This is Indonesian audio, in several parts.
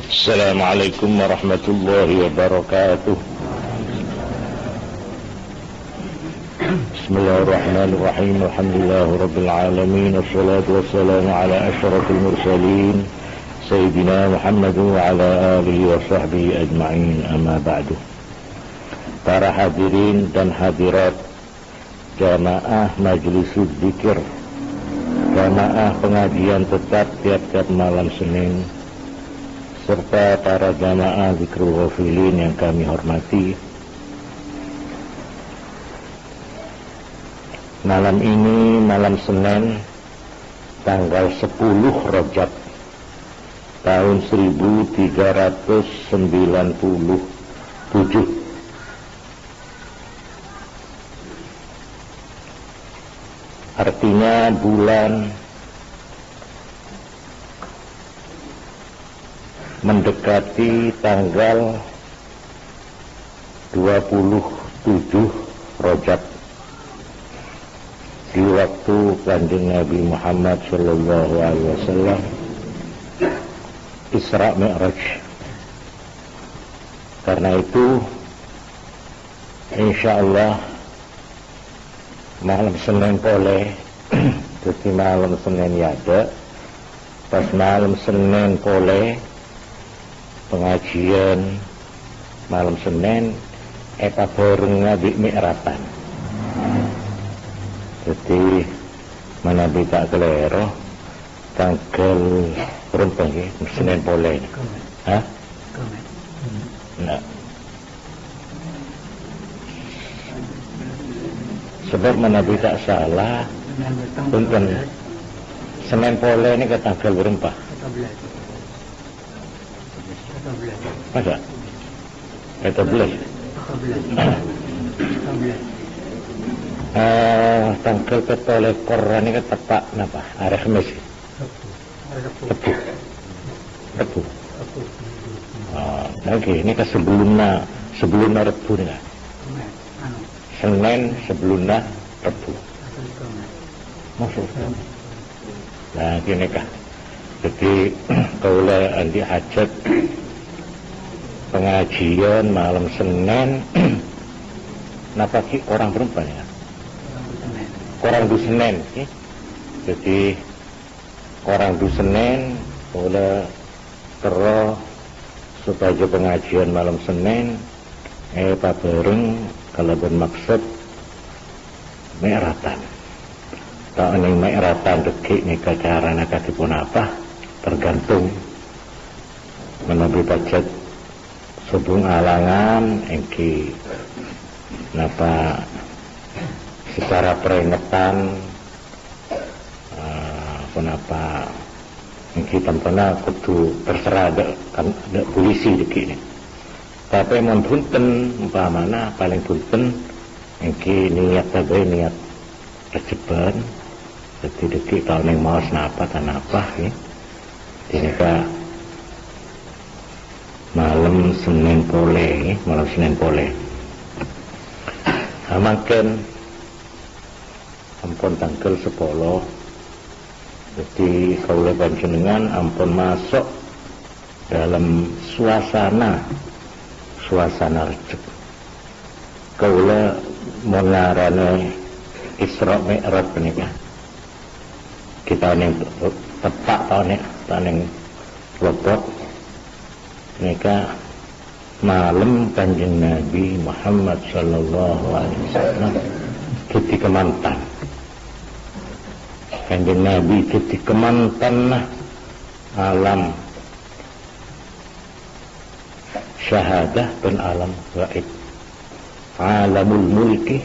Assalamualaikum warahmatullahi wabarakatuh. Bismillahirrahmanirrahim. Alhamdulillahirabbil alamin. Wassalatu wassalamu ala asyrafil mursalin sayyidina Muhammad wa ala alihi wa sahbihi ajma'in. Amma ba'du. Para hadirin dan hadirat jamaah majlisud dzikir, jamaah pengajian tetap tiap-tiap malam Senin, serta para jamaah Dzikrul Ghafilin yang kami hormati. Malam ini malam Senin tanggal 10 Rajab tahun 1397. Artinya bulan mendekati tanggal 27 Rajab di waktu Kanjeng Nabi Muhammad sallallahu alaihi wasallam Isra Mi'raj. Karena itu insyaallah malam Senin boleh jadi malam Senin ya ada, pas malam Senin boleh pengajian malam Senin eta bareng ngabi mi'ratan. Jadi menabi tak kelero tanggal berapa nggih Senin boleh. Hah? Nah. Sebab menabi tak salah punten Senin boleh ini ke tanggal berapa? Masa? Itu belas. Tanggal ketoleh Quran ini tepat napa? Hari Kamis. Rebu. Lagi ini ke sebelumnya Rebu nih. Senin sebelumnya Rebu. Maksudnya. Nah, gini kah? Jadi kaulah andi hajat pengajian malam Senin. Napa ki orang perempuan ya? Orang du Senin ki. Jadi orang du Senin kaulah terus supaya pengajian malam Senin bareng kalau bermaksud mi'ratan. Tak ini mi'ratan dekik ni carana katipun apa tergantung menabi pacet subung alangan engki napa secara peringatan kenapa engki tampana kudu terserah ada polisi dekik ni. Tapi mun punten umpamana paling punten engki niat tabe niat keceban jadi dekik tahun yang maos napa tanapa ya. Ini ka malam Senin boleh, malam Senin boleh. Makin ampun tanggal 10. Jadi kaula panjenengan ampun masuk dalam suasana rejep. Kaula mengarane Isra Mi'raj menika. Kita ning tepak tahun ning lebok menika malam Kanjeng Nabi Muhammad sallallahu alaihi wasallam jadi kemantan. Kanjeng Nabi jadi kemantan alam syahadah dan alam gaib, alamul mulki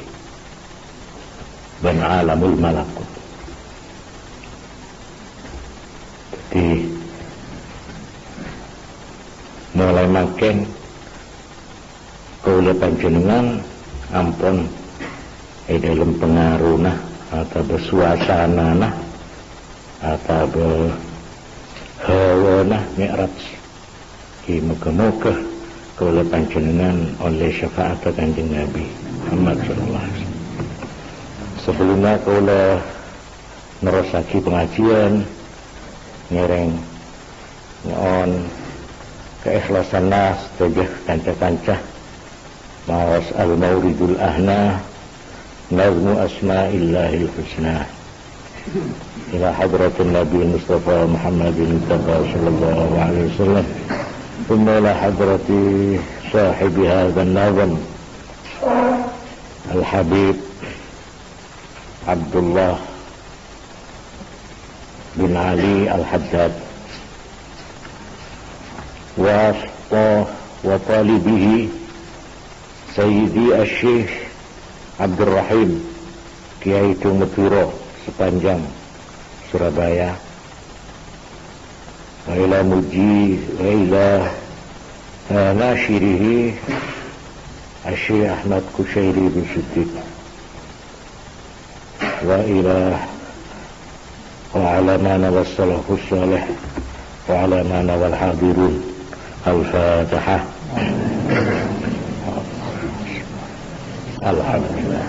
dan alamul malakut. Jadi mulai makin kaula panjenengan ampun dalam pengaruh atau bersuasana atau berhawa mi'raj ki moga-moga kaula panjenengan oleh syafaat Kanjeng Nabi Muhammad sallallahu alaihi wasallam. Sebelumnya kaula nerusake pengajian ngereng nyon keikhlasan nas tegeh kanca-kanca mawas al-mauridul ahna nazmu asma'illahil husna ila hadratin Nabi Mustafa Muhammadin sallallahu alaihi wasallam thumma ila hadrati sahibi hadzal nazm al-habib Abdullah bin Ali al-Haddad wa talibihi Sayyidi Asy-Syaikh Abdul Rahim Kiai Tumuturo sepanjang Surabaya wa ila muji wa ila nasyirihi Asy-Syaikh Ahmad Kusyairi bin Siddiq wa ila wa ala mana wassalafus salih wa ala mana wal hadirun al-Fatihah. Alhamdulillah.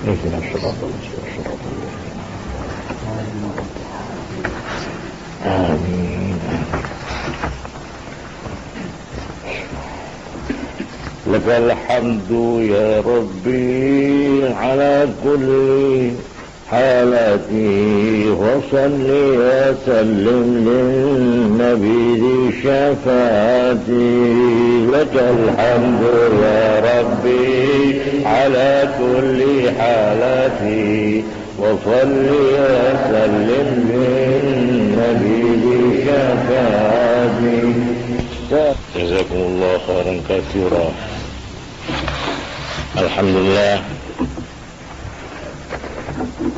Ihdinas siratal mustaqim. Amin. Lakal hamdu ya Rabbi ala kulli halati wa salli wa sallim lin nabi syafati. Lakal hamdu ya Rabbi ala kulli halati wa salli wa sallim lin nabi syafati. Jazakumullah khairan katsira. Alhamdulillah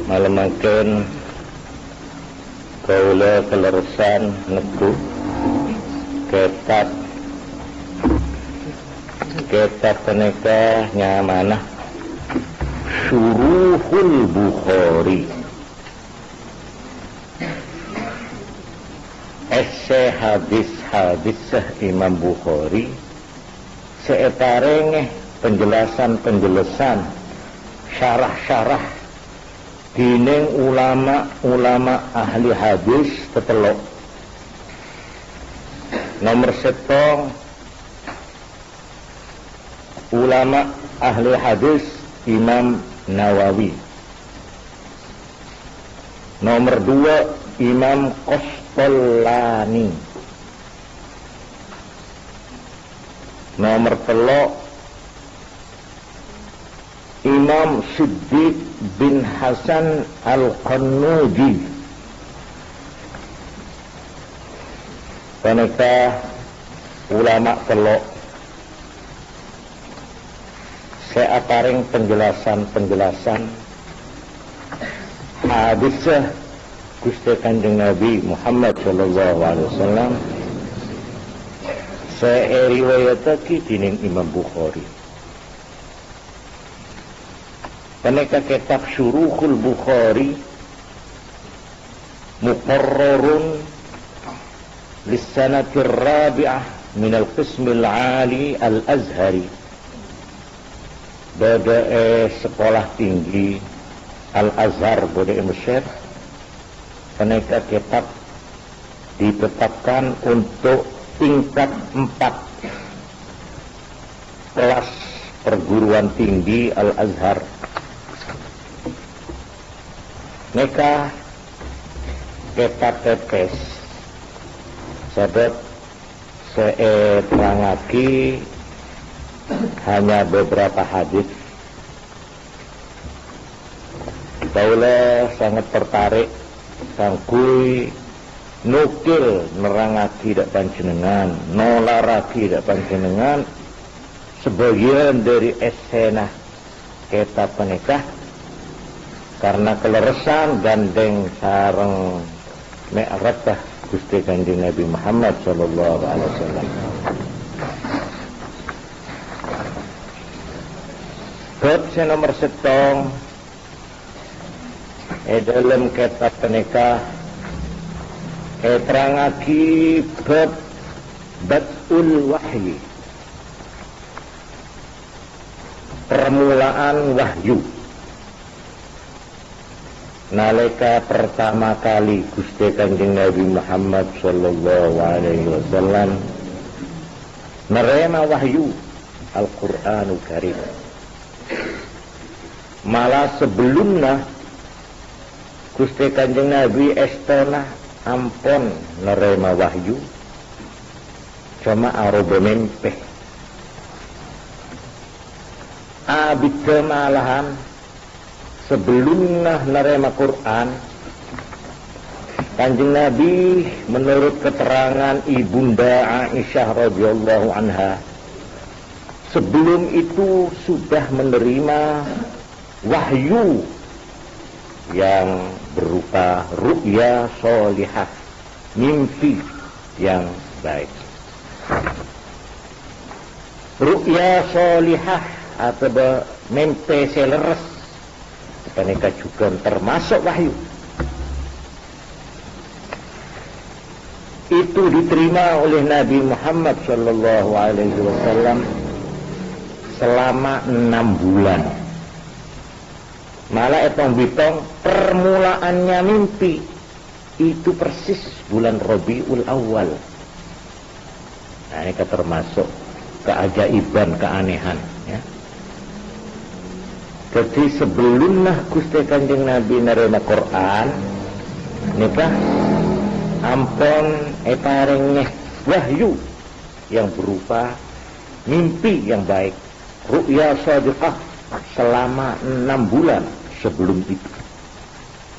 malemaken kaula keleresan neku ketat peneka nyamanah Syuruhul Bukhari esse hadis Imam Bukhari seetarenge penjelasan syarah dining ulama ahli hadis tetelok. Nomor 1 ulama ahli hadis Imam Nawawi. Nomor 2 Imam Qastalani. Nomor 3 Imam Siddiq bin Hasan Al-Qannuji. Paneka ulama telok seataring penjelasan hadis Gusti Kanjeng Nabi Muhammad sallallahu alaihi wasallam riwayatake dening Imam Bukhari. Paneka kitab Syuruhul Bukhari muqarrarun lis-sanatir rabi'ah min al-qism al-'ali al-azhari. Bada sekolah tinggi Al-Azhar bada Mesir. Paneka kitab ditetapkan untuk tingkat 4 kelas perguruan tinggi Al-Azhar. Neka kitab tepes sahabat saya terangaki hanya beberapa hadis. Kaula sangat tertarik sangkui nukil nerangaki dak panjenengan, nolaraki dak panjenengan sebagian dari esena kitab penikah karena keleresan gandeng sareng mi'raj Gusti Kanjeng Nabi Muhammad sallallahu alaihi wasallam. Bab nomor 7 dalam kitab penikah terangaki bab Bad'ul Wahyi, permulaan wahyu. nalika pertama kali Gusti Kanjeng Nabi Muhammad sallallahu alaihi wasallam nerima wahyu Al-Qur'anul Karim. Malah sebelumnya Gusti Kanjeng Nabi estona ampun nerima wahyu cuma aroba mempeh. Abid malahan sebelumnya nerima Quran, Kanjeng Nabi menurut keterangan Ibunda Aisyah radhiyallahu anha, sebelum itu sudah menerima wahyu yang berupa ru'ya sholihah, mimpi yang baik. Ru'ya sholihah atau mimpi seleres mereka juga termasuk wahyu. Itu diterima oleh Nabi Muhammad sallallahu alaihi wasallam selama 6 bulan. Malah etong bitong permulaannya mimpi itu persis bulan Rabiul Awal. Nah, ini termasuk keajaiban, keanehan, ya. Jadi sebelumnya Gusti Kanjeng Nabi nerima Quran nikah ampun paringnya wahyu yang berupa mimpi yang baik, ru'ya shadiqah selama 6 bulan sebelum itu.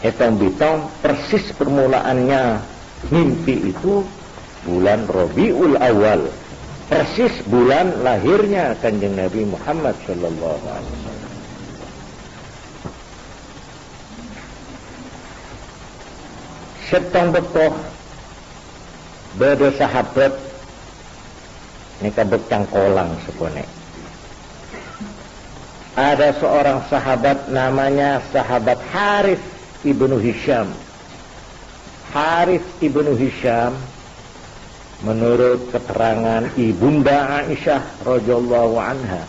Etong bitong persis permulaannya mimpi itu bulan Rabiul Awal, persis bulan lahirnya Kanjeng Nabi Muhammad sallallahu alaihi wasallam. Setong betul beda sahabat nika becang kolang sepone. Ada seorang sahabat namanya sahabat Harith ibnu Hisham. Harith ibnu Hisham menurut keterangan Ibunda Aisyah radhiyallahu anha,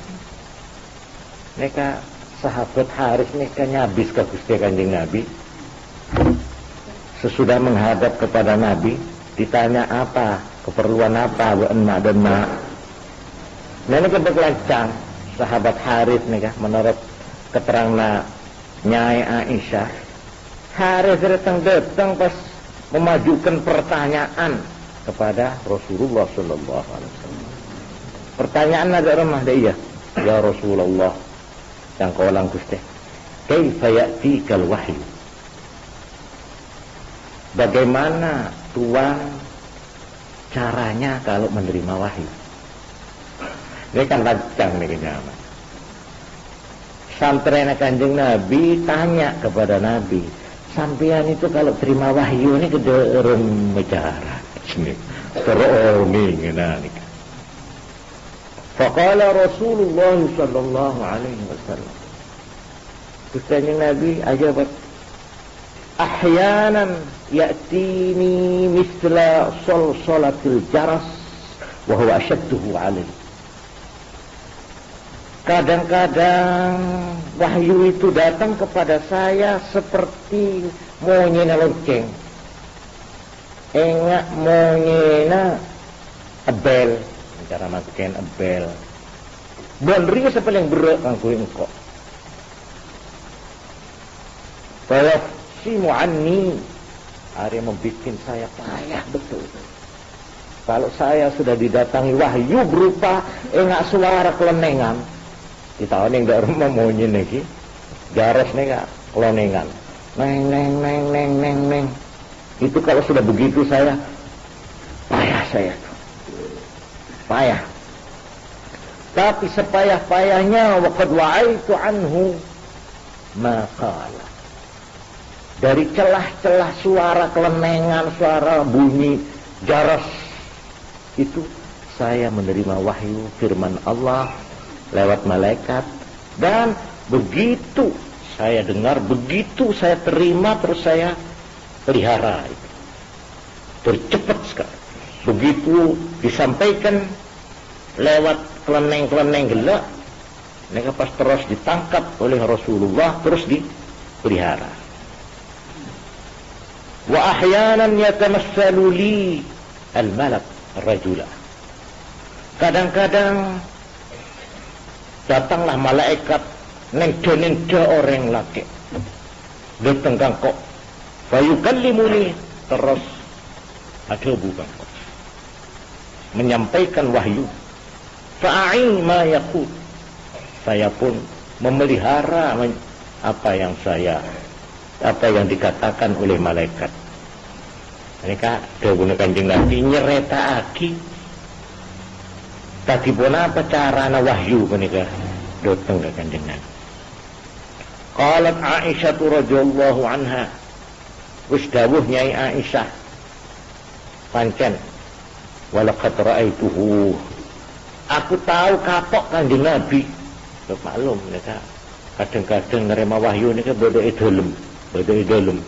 nika sahabat Harith nika nyabis ke Gusti Kanjeng Nabi. Sesudah menghadap kepada Nabi, ditanya apa, keperluan apa, emak dan mak. Nah, ini kebetulan sahabat Harith nih, menurut keterangan Nyai Aisyah, Harith datang pas memajukan pertanyaan kepada Rasulullah Sallallahu Alaihi Wasallam. Pertanyaan ada remah dia, ya Rasulullah, yang kaulang Gusti, kaifa ya'tikal wahyu? Bagaimana Tuhan caranya kalau menerima wahyu? Ini kan lancang nih kenyaman. Santren Kanjeng Nabi tanya kepada Nabi, sampean itu kalau terima wahyu ini kederem bicara. Ini teroming ini. Faqala Rasulullah sallallahu alaihi wasallam. Kanjeng Nabi ajabat, ahyanan ya'tini misla salsalatil jaras wa huwa ashadduhu alaih. Kadang-kadang wahyu itu datang kepada saya seperti monyena lonceng. Engak monyena ebel, cara masukin ebel. Bonri sepaling berat kanggo engkau. Fayafsimu anni, hari membuat saya payah betul. Kalau saya sudah didatangi wahyu berupa engak suara kelenengan, kita ini enggak rumah monyin lagi, jaros nih enggak kelenengan, neng neng neng neng neng neng. Itu kalau sudah begitu saya payah payah. Tapi sepayah-payahnya waqad wa'aitu anhu maqala. Dari celah-celah suara kelenengan, suara bunyi jaros itu saya menerima wahyu firman Allah lewat malaikat, dan begitu saya dengar, begitu saya terima, terus saya pelihara itu. Tercepat sekali. Begitu disampaikan lewat keleneng-keleneng gelap, mereka pas terus ditangkap oleh Rasulullah, terus dipelihara. wa ahyanan yatamassalu li al-malak ar-rajula. Kadang-kadang datanglah malaikat nenda orang laki datang kangkok fayukallimuni, terus ada bukan menyampaikan wahyu, fa'a'i ma yaqul, saya pun memelihara apa yang dikatakan oleh malaikat. Mereka dawuh Kanjeng Nabi nyereta aki tadi pun apa carana wahyu menika datang ke Kanjeng Nabi. Qalat Aisyah radhiyallahu anha, wis dawuh Nyai Aisyah, pancen walaqad ra'aituhu, aku tahu kapok Kanjeng Nabi. Lho maklum mereka kadang-kadang nerima wahyu nika bodhoke dalem.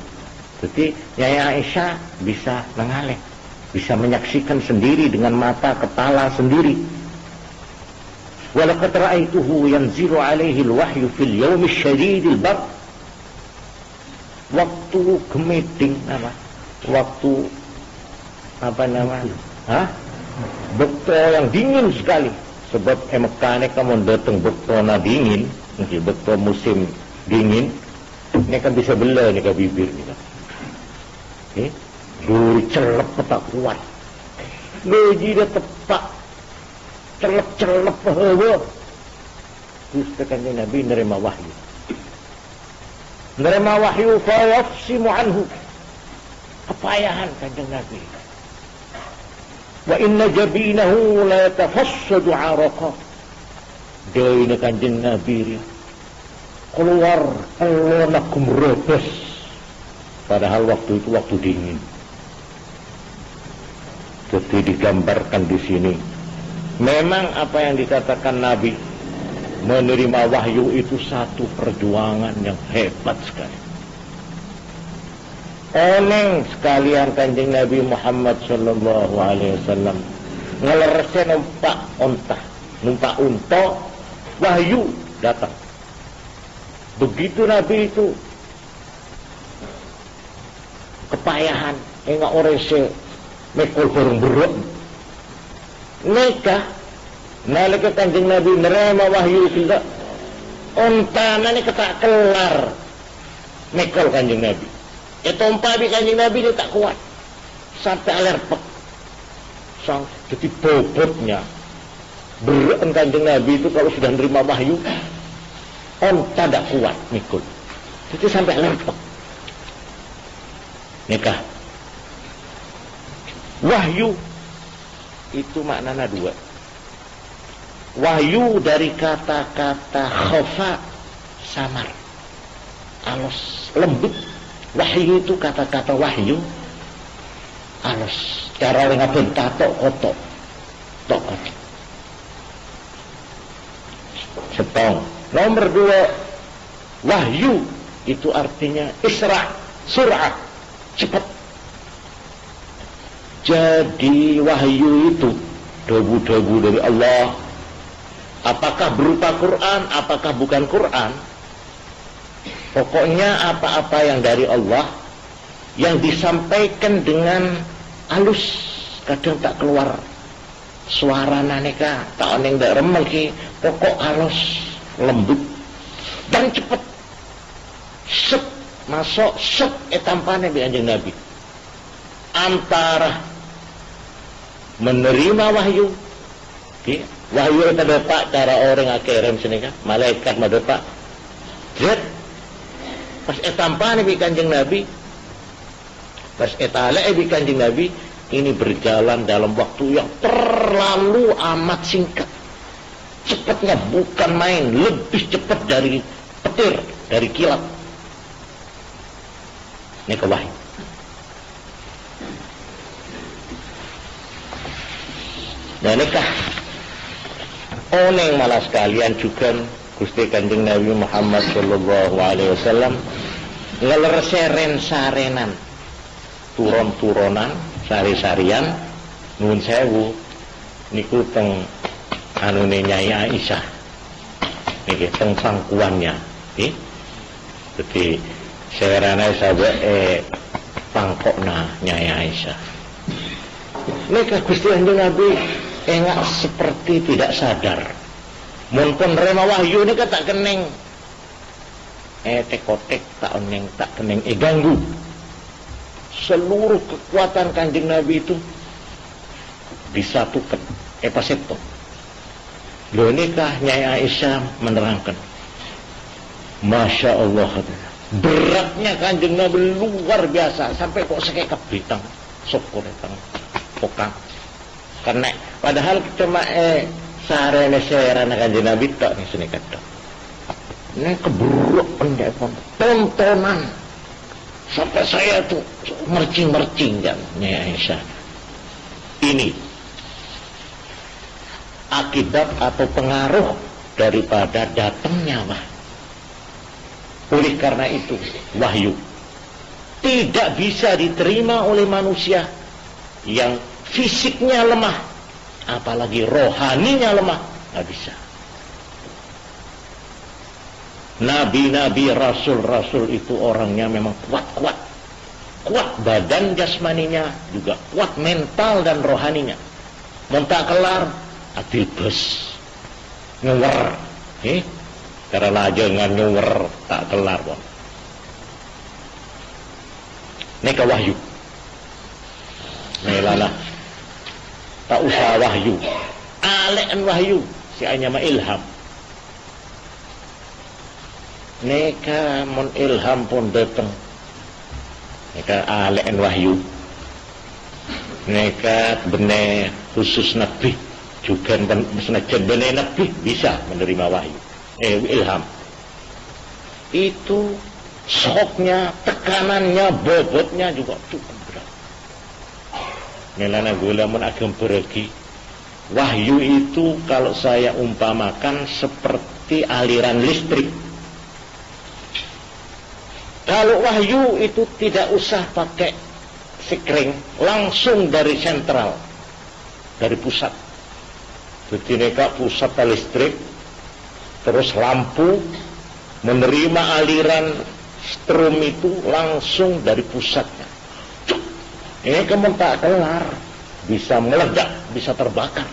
Jadi Nyai Aisyah bisa mengalih, bisa menyaksikan sendiri dengan mata kepala sendiri. Walaqad ra'aituhu yanzilu alaihi al-wahyu fil yaumi syadidil bar. Waktu gemeding bekto yang dingin sekali. Sebab emekane kamu datang bekto na dingin, bekto musim dingin, ini kan bisa bela nih ke bibir nih kan. Duri celep tak kuat. Gaji dia tepak celep hawa. Terus Kanjeng Nabi nerima wahyu. Fa yafsimu anhu. Kepayahan Kanjeng Nabi. Wa inna jabinahu la yatafassadu araqa. Deui Kanjeng Nabi keluar nakum rebes. Padahal waktu itu waktu dingin. Jadi digambarkan di sini. Memang apa yang dikatakan Nabi menerima wahyu itu satu perjuangan yang hebat sekali. Oneng sekalian Kanjeng Nabi Muhammad sallallahu alaihi wasallam ngelerese numpak unta, wahyu datang. Begitu Nabi itu kepayahan enggak orese mekol bareng berok neka nalika Kanjeng Nabi nerima wahyu tidak ontana ini ketak kelar mekol Kanjeng Nabi itu umpami Kanjeng Nabi dia tak kuat sampai alerpek jadi bobotnya berat Kanjeng Nabi itu kalau sudah nerima wahyu onta tak kuat mekol jadi sampai alerpek nikah. Wahyu itu maknanya dua. Wahyu dari kata-kata khafa, samar, alus, lembut. Wahyu itu kata-kata wahyu, alus. Cara orang ngabun tato kotok, setong. Nomor dua, wahyu itu artinya isra, surah, cepat. Jadi wahyu itu debu-debu dari Allah. Apakah berupa Quran, apakah bukan Quran? Pokoknya apa-apa yang dari Allah yang disampaikan dengan halus, kadang tak keluar suara naneka, tak oneng dak remeng ki, pokok halus, lembut dan cepat. Set masuk set etampane bi Kanjeng Nabi. Antara menerima wahyu, wahyu itu dapat cara orang akirim sini kan, malaikat dapat. Lihat, pas etampane bi Kanjeng Nabi, pas etale bi Kanjeng Nabi, ini berjalan dalam waktu yang terlalu amat singkat. Cepatnya bukan main, lebih cepat dari petir, dari kilat. Ini ke wahyu. Dan nikah oneng malah sekalian juga Gusti Kanjeng Nabi Muhammad sallallahu alaihi wasallam ngelerese ren-sarenan turon-turonan sari-sarian nuwun sewu niku teng anune Nyai Aisyah niki teng pangkuannya nggih. Dadi serana sabeke pangkokna Nyai Aisyah. Mereka Gusti Kanjeng Nabi engak seperti tidak sadar. Mun pun rema wahyu ini tak keneng tekotek tak keneng ganggu. Seluruh kekuatan Kanjeng Nabi itu disatukan pasepto. Lho nikah Nyai Aisyah menerangkan, Masya Allah, beratnya Kanjeng Nabi luar biasa sampai kok sekekap bitang syukur tang pokang. Karena padahal cuma sarene serana Kanjeng Nabi tok ning sini kadang. Ini keburuk pendekon tontonan sampai saya tuh mercing-mercing kan Nyai Aisyah. Ini akibat atau pengaruh daripada datangnya wahyu. Oleh karena itu wahyu tidak bisa diterima oleh manusia yang fisiknya lemah, apalagi rohaninya lemah, nggak bisa. Nabi-nabi, rasul-rasul itu orangnya memang kuat badan jasmaninya, juga kuat mental dan rohaninya. Mentak kelar adil bes ngewer karena aja ngan ngewer tak kelar bon. Neka wahyu melala tak usah wahyu alekan wahyu si hanya ma ilham. Neka mon ilham pun datang neka alekan wahyu. Neka benar khusus nabi juga senajan benar nabi bisa menerima wahyu ilham. Itu soknya, tekanannya, bobotnya juga cukup berat. Melana gula mun agam pergi. Wahyu itu kalau saya umpamakan seperti aliran listrik. Kalau wahyu itu tidak usah pakai sekring, langsung dari sentral, dari pusat. Jadi neka pusat listrik, terus lampu menerima aliran strom itu langsung dari pusatnya. Ini kamu tak kelar, bisa meledak, bisa terbakar.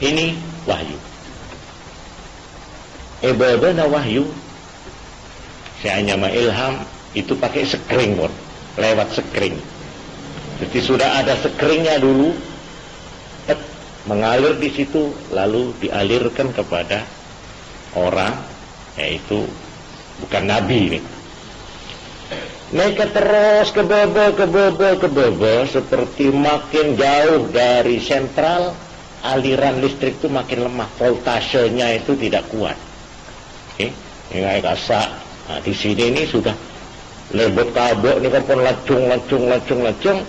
Ini wahyu. Ibadah wahyu. Saya hanya ilham itu pakai sekring pun, lewat sekring. Jadi sudah ada sekringnya dulu, mengalir di situ, lalu dialirkan kepada orang, yaitu bukan nabi ini. Mereka terus ke bawah seperti makin jauh dari sentral, aliran listrik itu makin lemah, voltasenya itu tidak kuat. Ini kasak. Nah, di sini ini sudah lebot kabel ini kan pun lacung,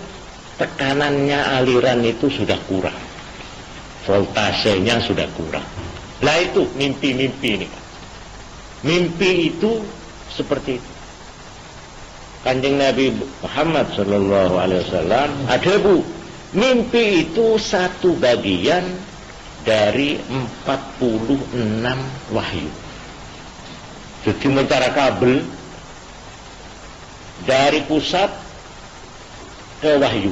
tekanannya aliran itu sudah kurang, voltasenya sudah kurang. Lah itu mimpi-mimpi ini. Mimpi itu seperti itu. Kanjeng Nabi Muhammad sallallahu alaihi wasallam ada mimpi itu satu bagian dari 46 wahyu. Jadi mencari kabel dari pusat ke wahyu,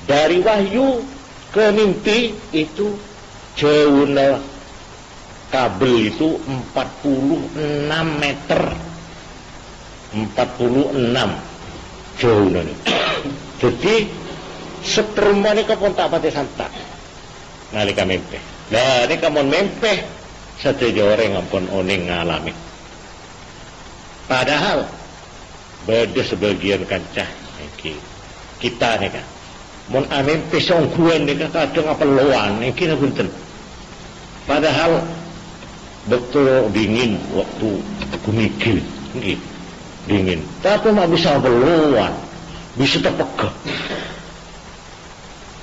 dari wahyu ke mimpi itu jauhnya kabel itu 46 meter, 46 jauhnya. Jadi seterumah ini kapon tak pati santak nalika mimpi. Nah ini kamu mimpi satu orang ampun oning ngalami. Padahal beda sebagian kancah kita nih kan mon amin pisong kuen nih kadang apa loan ini kita punten. Padahal betul dingin waktu kumikil dingin, tapi nggak bisa beluan, bisa terpegah.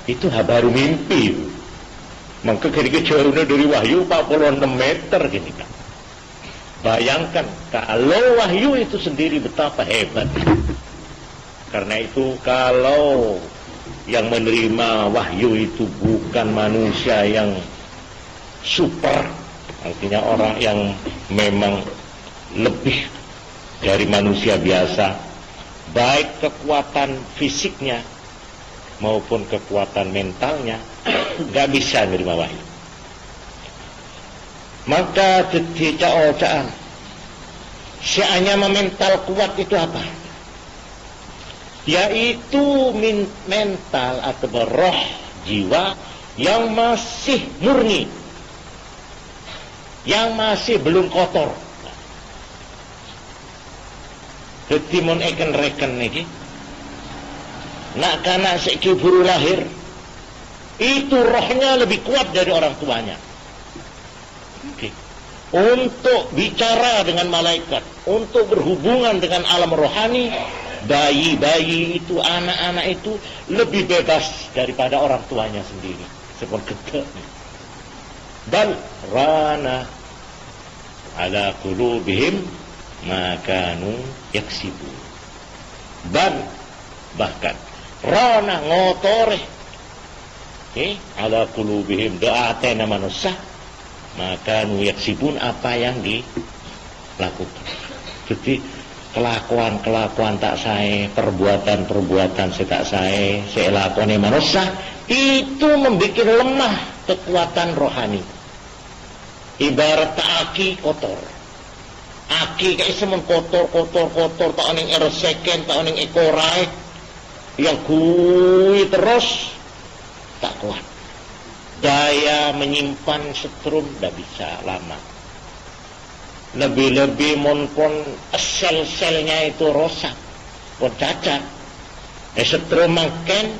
Itu baru mimpi. Maka ketika jauhnya dari wahyu 46 meter gini kan. Bayangkan kalau wahyu itu sendiri betapa hebat. Karena itu kalau yang menerima wahyu itu bukan manusia yang super, artinya orang yang memang lebih dari manusia biasa, baik kekuatan fisiknya maupun kekuatan mentalnya, nggak bisa menerima wahyu. Maka ketika ocaan seanya mental kuat itu apa? Yaitu mental atau roh jiwa yang masih murni, yang masih belum kotor. Jadi mun eken reken niki, nak kana seki buru lahir, itu rohnya lebih kuat dari orang tuanya. Okay. Untuk bicara dengan malaikat, untuk berhubungan dengan alam rohani, bayi-bayi itu, anak-anak itu lebih bebas daripada orang tuanya sendiri. Seperti gede. Bal rana ala qulubihim ma kanu yaksibu. Bahkan rana ngotore ala qulubihim da'atena manusia maka yaksibun apa yang dilakukan. Jadi kelakuan tak saya, perbuatan tak saya lakoni manusia itu membuat lemah kekuatan rohani. Ibarat aki kotor, aki kayak semen kotor tak oning erseken, tak oning ekorai yang kui terus tak kuat. Daya menyimpan setrum tidak bisa lama. Lebih-lebih monpon sel-selnya itu rosak, pun cacat. Setrum makin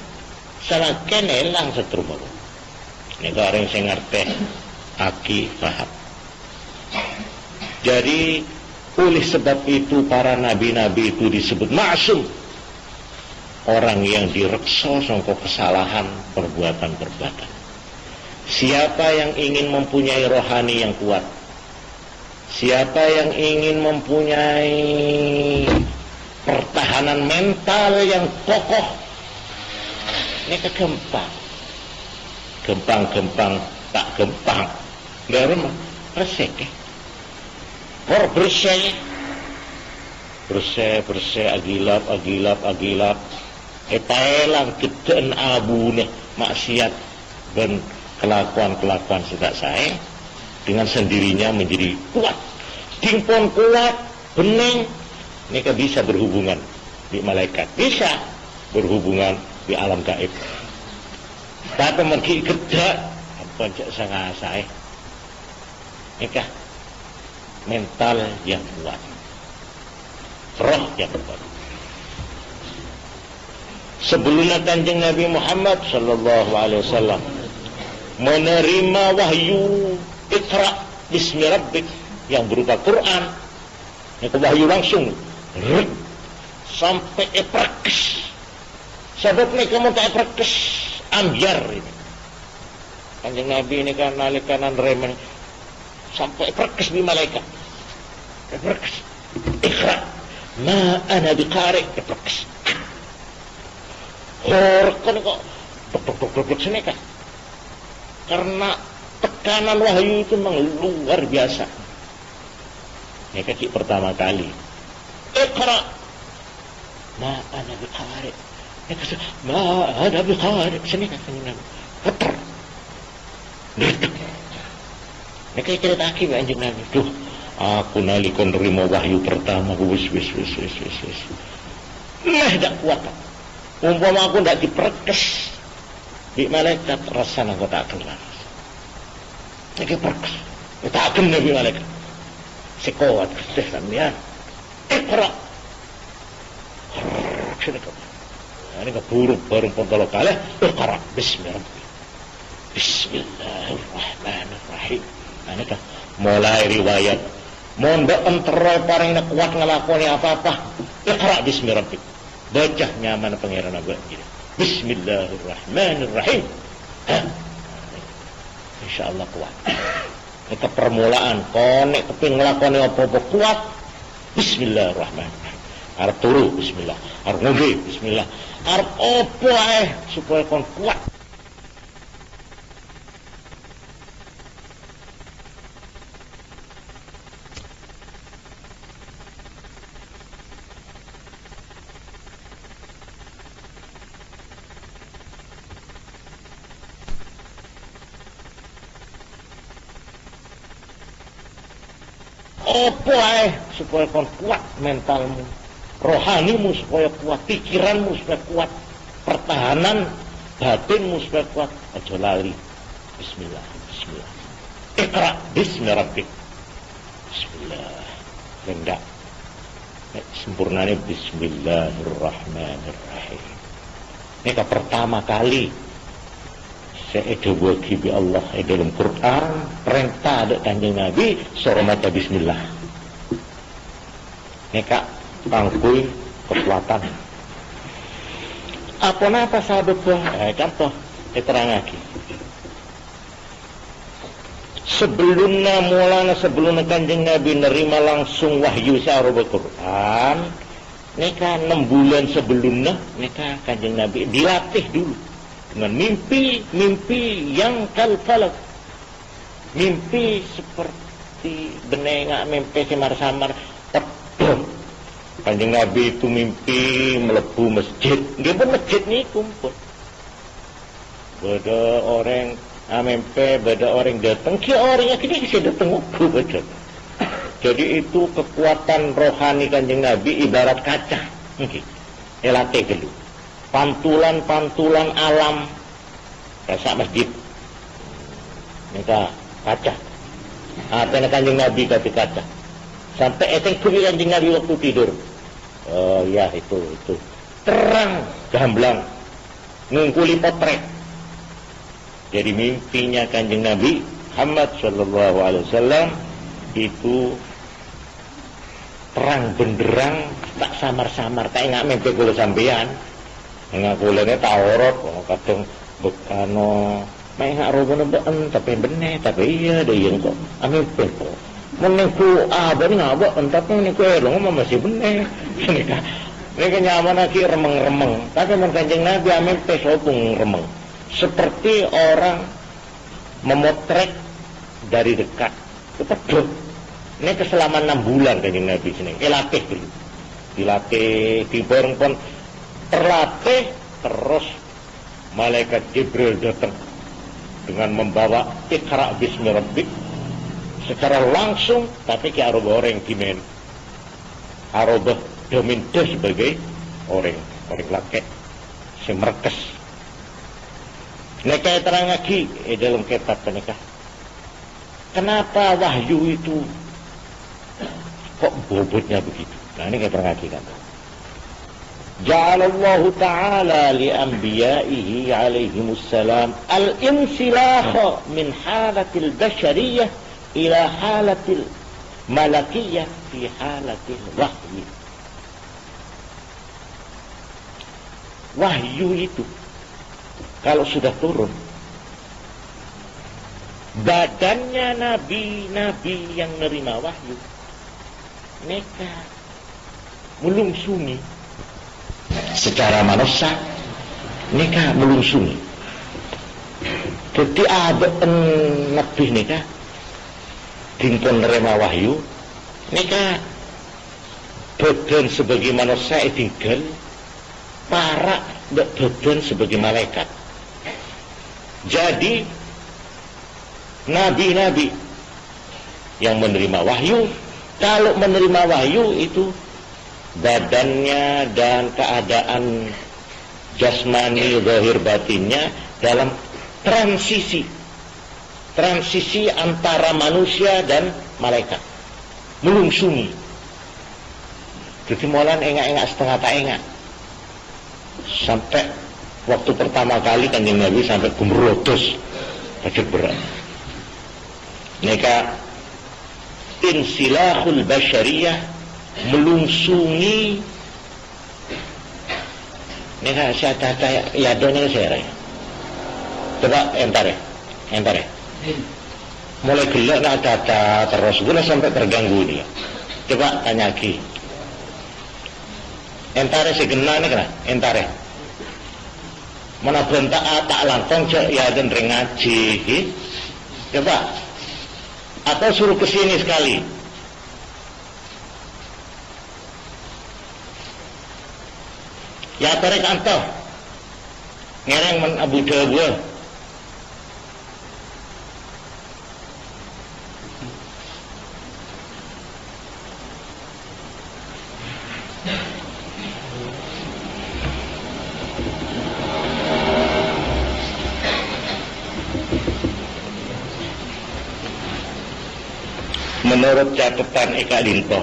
salah ken elang setrum aku. Ini orang yang ngerti aki paham. Jadi oleh sebab itu para nabi-nabi itu disebut maksum, orang yang direksa sangka kesalahan perbuatan-perbuatan. Siapa yang ingin mempunyai rohani yang kuat, siapa yang ingin mempunyai pertahanan mental yang kokoh, ini kegempang. Gempang tak gempang. Garum resek. Bersih agilap. Elang geden abune maksiat dan kelakuan tidak saya dengan sendirinya menjadi kuat. Timpon kuat, bening, mereka bisa berhubungan di malaikat, bisa berhubungan di alam gaib. Tapi mergi gede, apa cak sangat saya, mereka mental yang kuat, roh yang kuat. Sebelumnya Kanjeng Nabi Muhammad sallallahu alaihi wasallam menerima wahyu Iqra bismi rabbik yang berupa Quran, itu wahyu langsung sampai eprakes. Sebab mereka mau tak eprakes ambiar ini. Kanjeng Nabi ini kan nalikanan remen sampai eprakes di malaikat. Eprakes. Iqra ma ana biqari eprakes. Horkan kok dok sini kan. Karena tekanan wahyu itu memang luar biasa. Ini kaki pertama kali. Iqra ma ana biqari. Ma ada biqari. Sini kan Nabi. Putar. Ini kayak cerita aki Anjing Nabi. Duh, aku nalikon nerima wahyu pertama. Wis. Tak kuat. Umpama aku tidak diperkes di malaikat, rasanya aku tak kelar. Ini perkes. Tak akan Nabi malaikat. Sekuat kesih sampean. Iqra. Ini keburu bareng pontolo kalah. Iqra bismillah. Bismillahirrahmanirrahim. Ini kan mulai riwayat. Mondok entera paling kuat ngelakoni apa-apa. Iqra bismillah. Baca nyaman pangeran aku gini. Bismillahirrahmanirrahim. Insyaallah kuat. Itu permulaan konek keping ngelakoni apa-apa kuat. Bismillahirrahmanirrahim. Arep turu bismillah. Arep ngombe bismillah. Arep apa supaya kon kuat. Apa supaya kon kuat mentalmu, rohanimu supaya kuat, pikiranmu supaya kuat, pertahanan batinmu supaya kuat. Aja lali. Bismillah, bismillah. Iqra bismi rabbik. Bismillah. Rendah. Sempurnanya bismillahirrahmanirrahim. Ini pertama kali saya bagi bi Allah dalam Quran perintah ada Kanjeng Nabi suruh maca bismillah. Neka pangkui kekuatan. Apa napa sahabat contoh terang lagi. Sebelumnya Kanjeng Nabi nerima langsung wahyu sahabat Quran. Neka 6 bulan sebelumnya neka Kanjeng Nabi dilatih dulu dengan mimpi yang kalfalak, mimpi seperti benenga, mimpi samar-samar. Kanjeng Nabi itu mimpi melebu masjid, nggih pun masjid nih kumpul. Beda orang mimpi, beda orang datang, ki orangnya kini bisa datang ubu beda. Jadi itu kekuatan rohani Kanjeng Nabi ibarat kaca, nggih. Elatih dulu. Pantulan-pantulan alam kayak masjid mereka kaca apa yang Kanjeng Nabi tapi kaca sampai eteng kuri Kanjeng Nabi waktu tidur. Oh ya itu terang gamblang ngungkuli potret. Jadi mimpinya Kanjeng Nabi Muhammad sallallahu alaihi wasallam itu terang benderang, tak samar-samar, tak enggak mimpi kula sampean. Ngakulene taworot kadang bekano mek gak robono mbeken tapi bener tapi iya ada yang kok amin kok menengku abang ngabak tapi niku elong masih bener nika nyaman lagi remeng-remeng tapi men Kanjeng Nabi amin pesopung remeng seperti orang memotret dari dekat kepeduh ini selama 6 bulan Kanjeng Nabi sini dilatih dulu dilatih diborong pun terlatih terus malaikat Jibril datang dengan membawa Iqra bismi rabbik secara langsung tapi ki arubah orang kimen arubah dominto sebagai orang laki si merkes mereka terang lagi dalam kitab mereka kenapa wahyu itu kok bobotnya begitu. Nah ini kita terang lagi kan Ja'alallahu ta'ala li'anbiya'ihi alaihimussalam al-insilakha min halatil bashariyah ila halatil malakiyah fi halatil wahyi. Wahyu itu kalau sudah turun badannya nabi-nabi yang menerima wahyu mereka melungsuni secara manusia mereka melungsuni. Jadi ada nabi mereka dimpun nerima wahyu mereka badan sebagai manusia tinggal para badan sebagai malaikat. Jadi nabi-nabi yang menerima wahyu kalau menerima wahyu itu badannya dan keadaan jasmani zahir batinnya dalam transisi antara manusia dan malaikat melungsuni. Jadi molan engak-engak setengah tak engak sampai waktu pertama kali Kanjeng Nabi sampai gumrodos sakit berat. Mereka insilahul basyariyah melungsuni mereka saya tata ya donya saya coba entare mulai gelak nak tata terus gula sampai terganggu dia coba tanya lagi entare segena nih kena entare mana bentak tak langkong ya dan ngaji coba atau suruh kesini sekali. Ya tarik antoh ngereng men Abu Dawud menurut catatan Eka Dinto.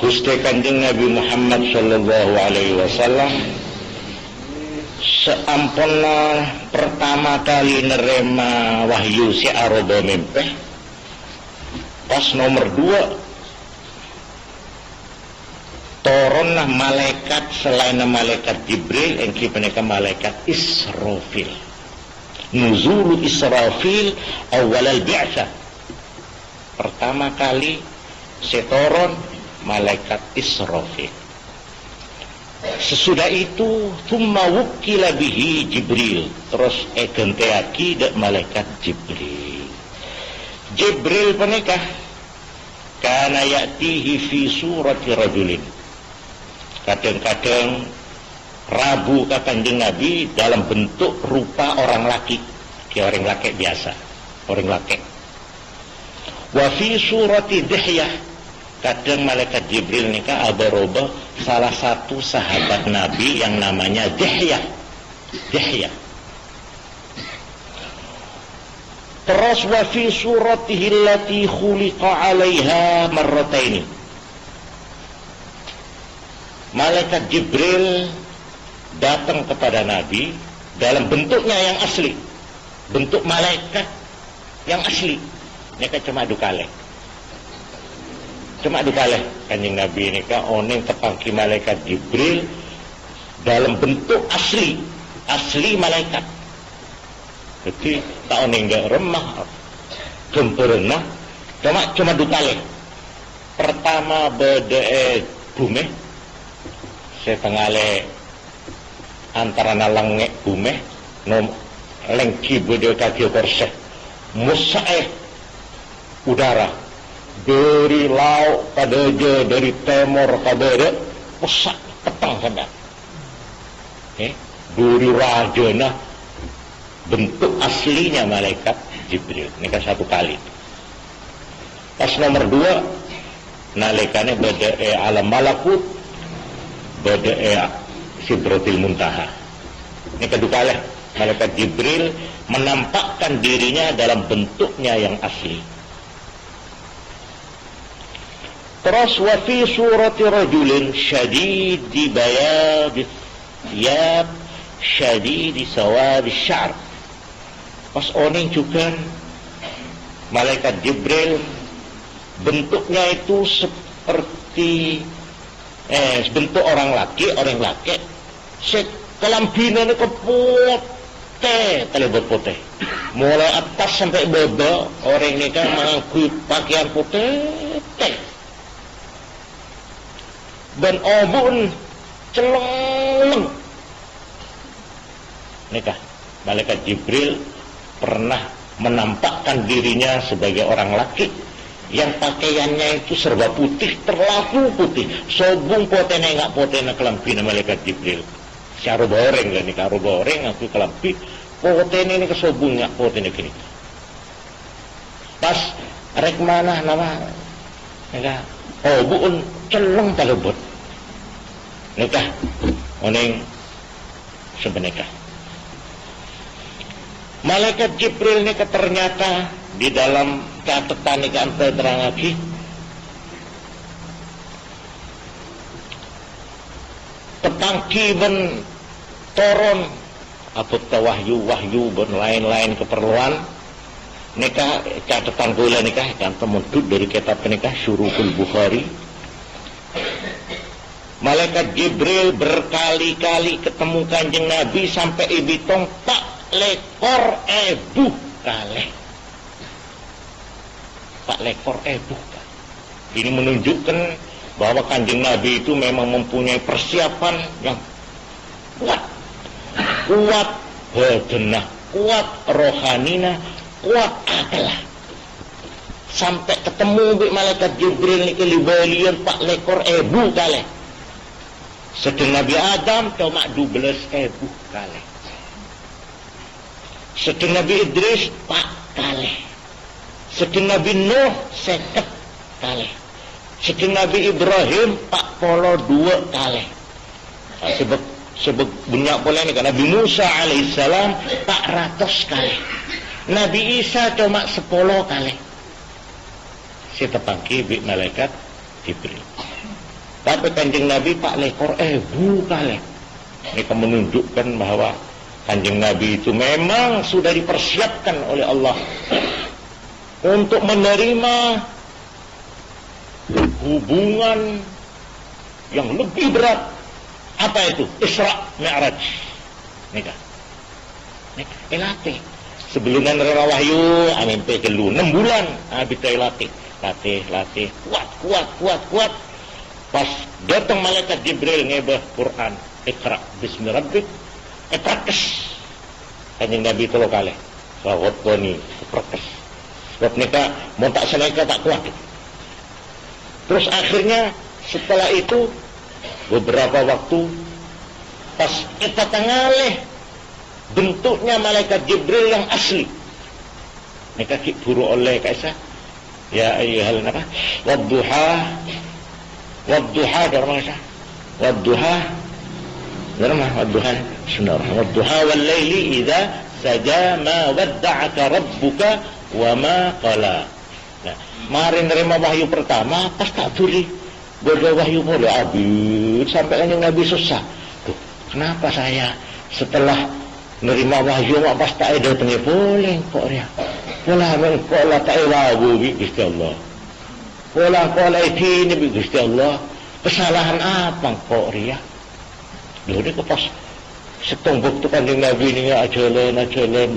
Gusti Kanjeng Nabi Muhammad sallallahu alaihi wasallam seampuna pertama kali nerima wahyu si aroba mempeh, pas nomor 2 turunlah malaikat selain malaikat Jibril engki punika malaikat Israfil. Nuzulu Israfil awal al-bi'tsah. Pertama kali seturun malaikat Israfil. Sesudah itu thumma wukila bihi Jibril, terus egenteaki dek malaikat Jibril. Jibril punika kana ya'tihi fi surati rajulin. Kadang-kadang Rabu ka Kanjeng Nabi dalam bentuk rupa orang laki, kayak orang laki biasa, orang laki. Wa fi surati Dihyah, kadang malaikat Jibril nika abaroba salah satu sahabat Nabi yang namanya Dihyah. Dihyah. Terus wa fi suratihi allati khuliqa 'alaiha marrataini. Malaikat Jibril datang kepada Nabi dalam bentuknya yang asli, bentuk malaikat yang asli. Nika cuma dukale, Kanjeng Nabi nika oning tepangki malaikat Jibril dalam bentuk asli malaikat. Jadi tak oning gak remah, gempurna, cuma dukale. Pertama bede bumi setengale antara nalangek bumeh nom lengki bede kaki korseh musaeh udara dari laut kadeje dari timur kadede pesak petang sadar dari rajana bentuk aslinya malaikat Jibril ini kan satu kali. Pas nomor 2 nalikane bede alam malakut bade Sidratil Muntaha. Ini kedua kali malaikat Jibril menampakkan dirinya dalam bentuknya yang asli. Terus wa fi surati rajulin syadidi bayadis thiyab syadidi sawadi syar. Pas oning juga malaikat Jibril bentuknya itu seperti bentuk orang laki kelambina ini putih, telebot putih mulai atas sampai bawah. Orang ini kan mengaku pakaian putih dan obun celeng. Nikah malaikat Jibril pernah menampakkan dirinya sebagai orang laki yang pakaiannya itu serba putih, terlalu putih. Sobung potene enggak potene kelampi malaikat Jibril. Siaro boreng kan nih, karo boreng aku kelampi potene ini kesobungnya potene gini. Pas rek mana nama enggak obun celeng talebot. Nikah oning sebeneka. Malaikat Jibril ini ternyata di dalam catatan ikan terang lagi tepangki ben toron apa wahyu ben lain-lain keperluan nikah catatan gula nikah kan temudut dari kitab nikah Syuruhul Bukhari. Malaikat Jibril berkali-kali ketemu Kanjeng Nabi sampai ibitong tak lekor kaleh. Pak lekor bukan. Ini menunjukkan bahwa Kanjeng Nabi itu memang mempunyai persiapan yang kuat badanah, kuat rohanina, kuat adalah sampai ketemu bi malaikat Jibril ni kelibalian Pak lekor kaleh. Sedang Nabi Adam cuma 12 kaleh. Sedang Nabi Idris Pak kaleh. Sedang Nabi Nuh 50 kaleh. Sedang Nabi Ibrahim 42 kaleh. sebanyak pola ni kan Nabi Musa alaihissalam 400 kali, Nabi Isa cuma 10 kali si tepangki bi malaikat Jibril. Tapi Kanjeng Nabi 4,000 kali. Ini menunjukkan bahwa Kanjeng Nabi itu memang sudah dipersiapkan oleh Allah untuk menerima hubungan yang lebih berat. Apa itu? Isra Mi'raj. Nikah. Latih. Sebelum nerima wahyu, mimpi kelu 6 bulan. Kita latih. Kuat. Pas datang malaikat Jibril ngebah Quran. Iqra bismi rabbik. Prakes. Kanjeng Nabi 3 kali. Sawat koni prakes. Sebab nikah mau tak seleka tak kuat. Terus akhirnya setelah itu beberapa waktu pas kita tengalih bentuknya malaikat Jibril yang asli. Nikah buru oleh kaisa. Ya ayyuhal nabah wadduha darmasa wadduha wadduha wal laili idza saja ma wadda'aka rabbuka wa ma qala. Nah, mari nerima wahyu pertama pas tak tuli bodoh wahyu boleh habis sampai Kanjeng Nabi susah. Tuh, kenapa saya setelah nerima wahyu mak pas tak ada tengah boleh kok dia. Pola mengkola tak ewabu bi Gusti Allah. Pola ini bi Gusti Allah. Kesalahan apa kok dia? Dia ke pas setongbok tu Kanjeng Nabi ni ajalan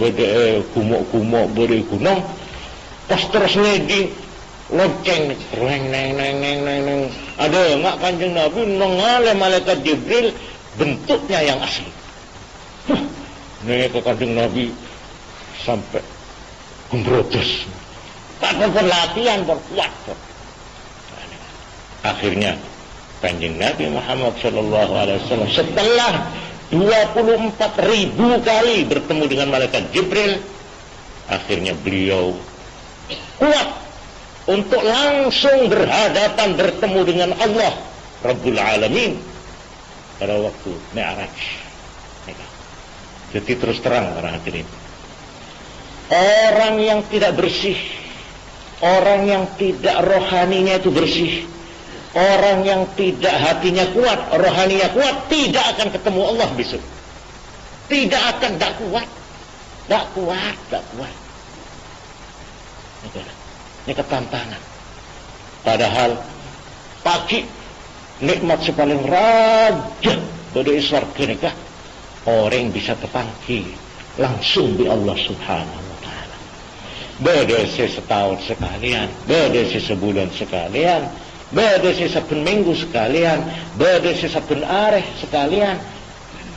berde kumuk berde gunung. Pas terus ngedi loceng neng. Ada enggak Kanjeng Nabi nongale malaikat Jibril bentuknya yang asli. Nih ke Kanjeng Nabi sampai gembrotos. Tak pun latihan berkuat. Akhirnya Kanjeng Nabi Muhammad sallallahu alaihi wasallam setelah 24.000 kali bertemu dengan malaikat Jibril, akhirnya beliau kuat untuk langsung berhadapan bertemu dengan Allah Rabbul Alamin pada waktu Mi'raj. Jadi terus terang para hadirin, orang yang tidak bersih, orang yang tidak rohaninya itu bersih, orang yang tidak hatinya kuat, rohaninya kuat, tidak akan ketemu Allah besok. Tidak akan, tak kuat. Ini ketantangan. Padahal pagi nikmat sepaling raja pada iswarga nikah, orang bisa terpanggil langsung di Allah Subhanahu wa ta'ala. Berdasi setahun sekalian, berdasi sebulan sekalian, berdasi saben minggu sekalian, berdasi saben areh sekalian,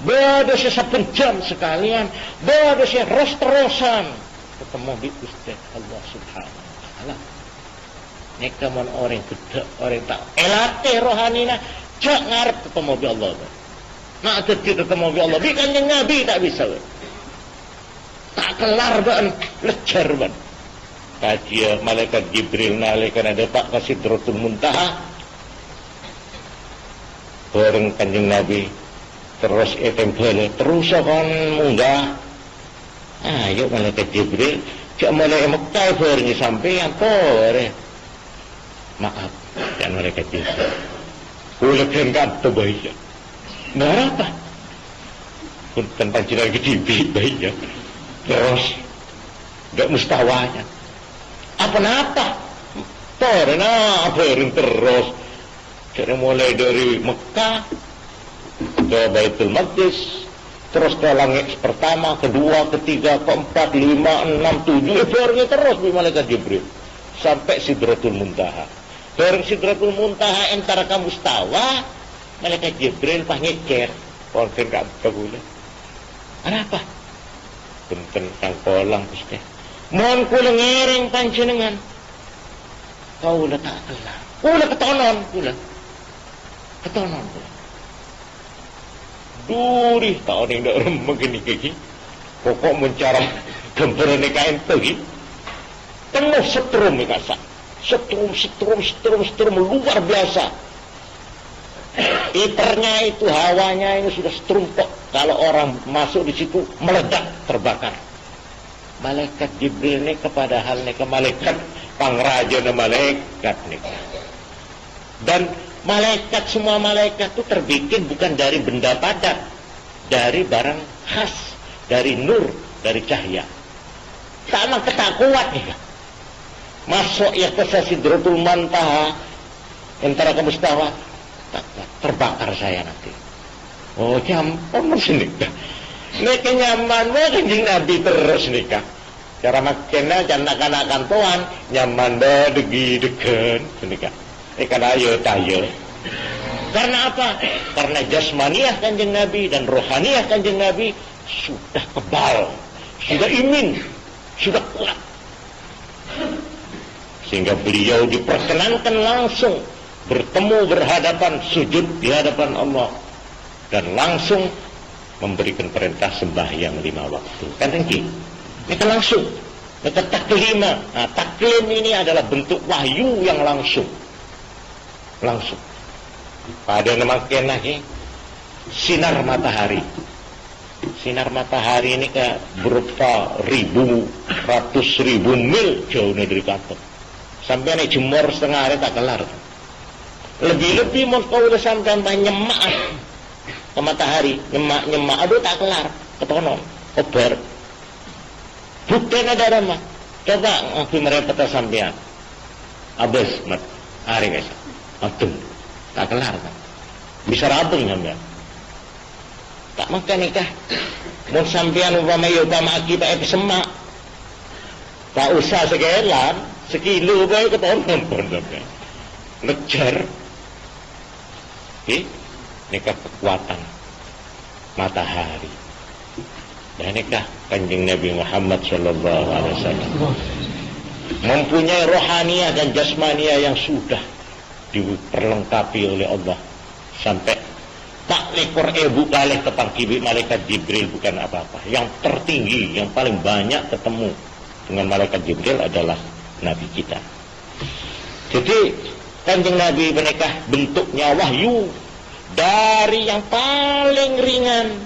berdasi saben jam sekalian, berdasi terus-terusan ketemu di Gusti Allah Subhanahu wa ta'ala. Ini kamu orang gede, orang tak elate rohanina, jak ngarep ketemu di Allah. Nak jadi ketemu di Allah, bi Kanjeng Nabi tak bisa. Tak kelar ban, lejar ban. Kajian malaikat Jibril nalikan ada Pak Sidratul Muntaha. Bareng Kanjeng Nabi terus tempel terus akan munggah. Ayo malaikat Jibril, cak malaikat Mekah bareng sampean tore. Maaf, dan malaikat Jibril. Kula kan kata baik. Nah apa? Punten panjenengan gede baik ya. Terus enggak mustawanya. Apa-apa? Torna bareng terus. Dari mulai dari Mekah ke Baitul Maqdis, terus ke langit pertama, kedua, ketiga, keempat, 5, 6, 7, barengnya terus di malaikat Jibril sampai Sidratul Muntaha. Bareng Sidratul Muntaha antara kamu mustawa, malaikat Jibril pas ngecer, konten kamu boleh. Ada apa? Punten kang kolang Gusti. Mohon kula ngereng panjenengan. Kau tak kelar. Kula ketonon kula. Ketonon kula. Duri tahun yang dak remeng gini. Pokok mencara gembrene kae iki. Penuh setrum iki kasak. Setrum luar biasa. iternya itu, hawanya ini sudah setumpuk. Kalau orang masuk di situ meledak, terbakar. Malaikat Jibril ini kepada hal ini ke malaikat pangraja dan malaikat nih. Dan malaikat, semua malaikat itu terbikin bukan dari benda padat, dari barang khas, dari nur, dari cahaya. Sama ketakuan nih. Masuk ya ke Sidratul Muntaha, antara ke Mustawa, terbakar saya nanti. Oh nyampun sini kah? Niki nyaman Kanjeng Nabi terus nikah. Cara makanya jangan akan tuan nyaman degi-degen nikah. Ikan ayo tayo. Karena apa? Karena jasmaniah Kanjeng Nabi dan rohaniah Kanjeng Nabi sudah kebal, sudah imin, sudah kuat. Sehingga beliau diperkenankan langsung bertemu berhadapan, sujud di hadapan Allah, dan langsung memberikan perintah sembahyang 5 waktu. Kan tinggi. Ini kan langsung. Ini taklima. Nah, taklim ini adalah bentuk wahyu yang langsung. Langsung. Pada nama kenaki sinar matahari. Sinar matahari ini kayak berupa ratus ribu mil jauhnya dari kantor. Sampai ini jemur setengah hari tak kelar. Lebih-lebih mau kau udah sampai nyemak ke matahari, nyemak, aduh tak kelar, ketonon, kobar. Buktinya ada mah. Coba ngaku merepet sampean. Abis mat, hari guys, aduh, tak kelar kan. Bisa rabung sampean. Tak makan nikah. Mau sampean upama akibat semak. Tak usah segelan, sekilo bae ketonon pun sampean. Lejar. Nikah kekuatan matahari. Dan nikah Kanjeng Nabi Muhammad sallallahu alaihi wasallam mempunyai rohaniah dan jasmaniah yang sudah diperlengkapi oleh Allah sampai tak lekor ibu kalih kepangkibi malaikat Jibril bukan apa-apa. Yang tertinggi, yang paling banyak ketemu dengan malaikat Jibril adalah Nabi kita. Jadi Kanjeng Nabi menikah bentuknya wahyu dari yang paling ringan,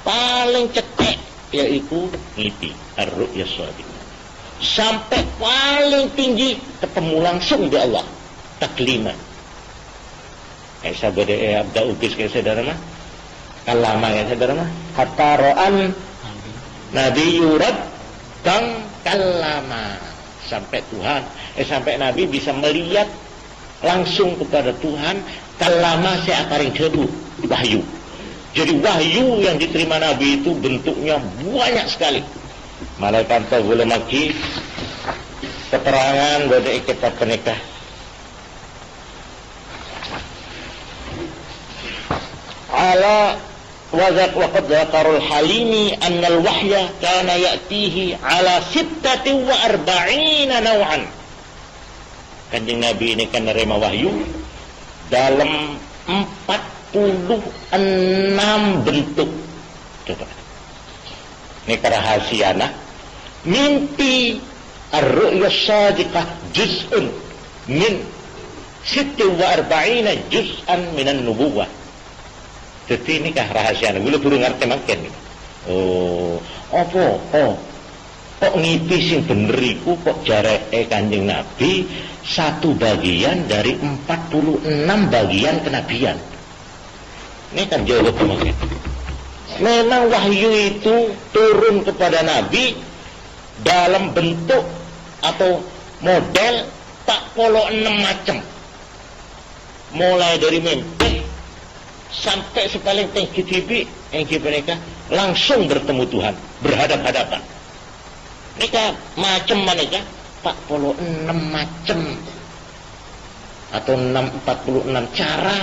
paling cetek, yaitu mimpi ar-ru'ya shadiqah, sampai paling tinggi ketemu langsung di Allah, takliman. Sabda abda ubis kayak saudara mah, kalama ya saudara mah, hatta ro'an Nabi yurad kang kalama, sampai Tuhan, sampai Nabi bisa melihat langsung kepada Tuhan, kalama seakaring debu, wahyu. Jadi wahyu yang diterima Nabi itu bentuknya banyak sekali. Malaikat boleh lagi keterangan dari kitab penikah. Ala wazak waqad zakarul halimi annal wahya kana ya'tihi ala 46 naw'an. Kanjeng Nabi ini kan menerima wahyu dalam 46 bentuk. Coba. Ini kerahasiana. Mimpi ar-ru'ya shadiqah juz'un min 46 juz'an minan nubuwah. Jadi ini kah rahasiana. Gula burung ngerti makin. Oh, apa? Kok ngipi sing bener iku kok jareke Kanjeng Nabi satu bagian dari 46 bagian kenabian. Ini kan jawab mungkin. Memang wahyu itu turun kepada Nabi dalam bentuk atau model 46 macam. Mulai dari mimpi sampai sepaling tinggi tibi yang mereka langsung bertemu Tuhan, berhadap-hadapan. Mereka macam mereka 46 macam atau 46 cara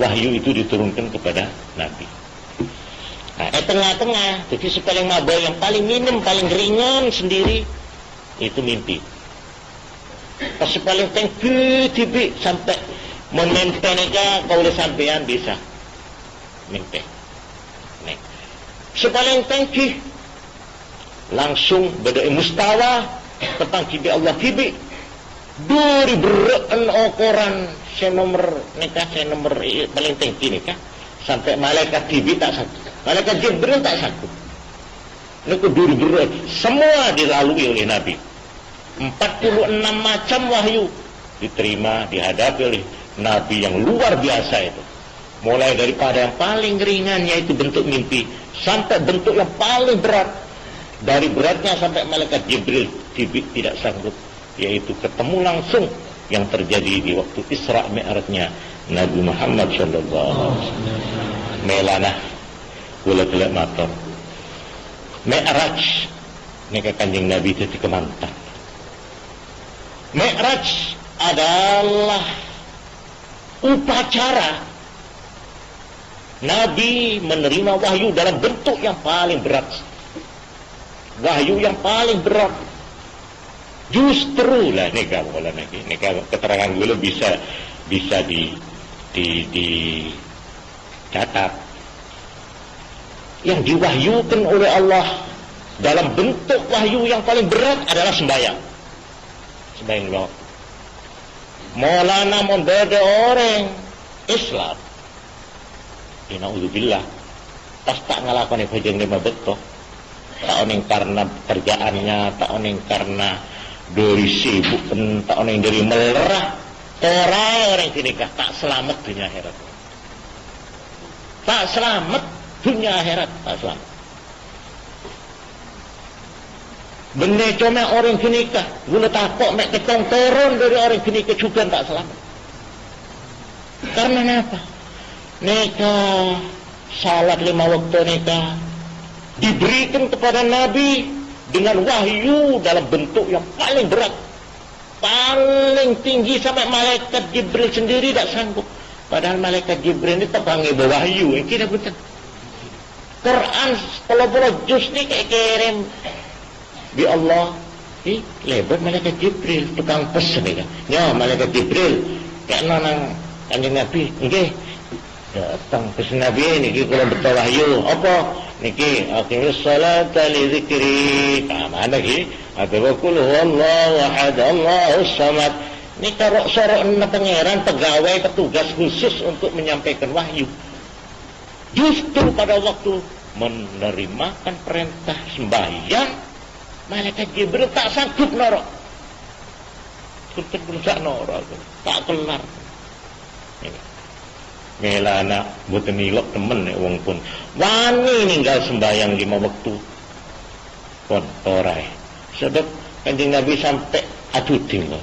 wahyu itu diturunkan kepada Nabi. Nah, tengah-tengah, jadi sepaling mabau yang paling minim, paling ringan sendiri itu mimpi. Pas sepaling tinggi tibi sampai memimpi mereka kalau sampean bisa mimpi. Nih, sepaling tinggi langsung berdua mustawa tentang kibi Allah kibi Duri bereen ukuran senomor nikah senomor paling tinggi nikah sampai malaikat Jibril tak sanggup. Malaikat Jibril tak sanggup. Niku duri bereen semua dilalui oleh Nabi. 46 macam wahyu diterima dihadapi oleh Nabi yang luar biasa itu. Mulai daripada yang paling ringan yaitu bentuk mimpi sampai bentuk yang paling berat. Dari beratnya sampai malaikat Jibril tidak sanggup, yaitu ketemu langsung yang terjadi di waktu Isra Mi'rajnya Nabi Muhammad sallallahu alaihi wasallam. Melana kula kelak matur. Mi'raj nika Kanjeng Nabi dadi kemantan. Mi'raj adalah upacara Nabi menerima wahyu dalam bentuk yang paling berat. Wahyu yang paling berat. Justru lah nika keterangan dulu bisa dicatat. Yang diwahyukan oleh Allah dalam bentuk wahyu yang paling berat adalah sembahyang. Sembahyang Allah. Maulana membeda orang Islam. Inauzubillah. Pas tak ngelakoni bajeng lima betul. Tak oning karena kerjaannya, tak oning karena dari sibuk, tak oning dari melerah. Orang dinikah tak selamat dunia akhirat. Tak selamat dunia akhirat, tak selamat. Benda cuma orang dinikah, gula takut mek ketong turun dari orang dinikah juga tak selamat. Karena apa? Nikah, salat 5 waktu nikah diberikan kepada Nabi dengan wahyu dalam bentuk yang paling berat, paling tinggi sampai malaikat Jibril sendiri tak sanggup. Padahal malaikat Jibril ini terpanggil wahyu, ini tidak betul. Quran kalau juz ni kayak kirim di Allah, lebar malaikat Jibril tukang pesen ni kan. Ya malaikat Jibril kayak nang Kanjeng Nabi, nggih. Datang pesen Nabi niki kula betul wahyu. Apa? Niki aqimus salata li dzikri. Mana ki? Atau qul huwallahu ahad Allahus samad. Ini kalau sorok pangeran pegawai petugas khusus untuk menyampaikan wahyu. Justru pada waktu menerimakan perintah sembahyang, malaikat Jibril tak sanggup norok. Kunten berusaha norok, tak kelar. Melana boten nilok temen nek wong pun wani ninggal sembahyang 5 waktu. Pun ora. Sebab Kanjeng Nabi sampai aduding lho.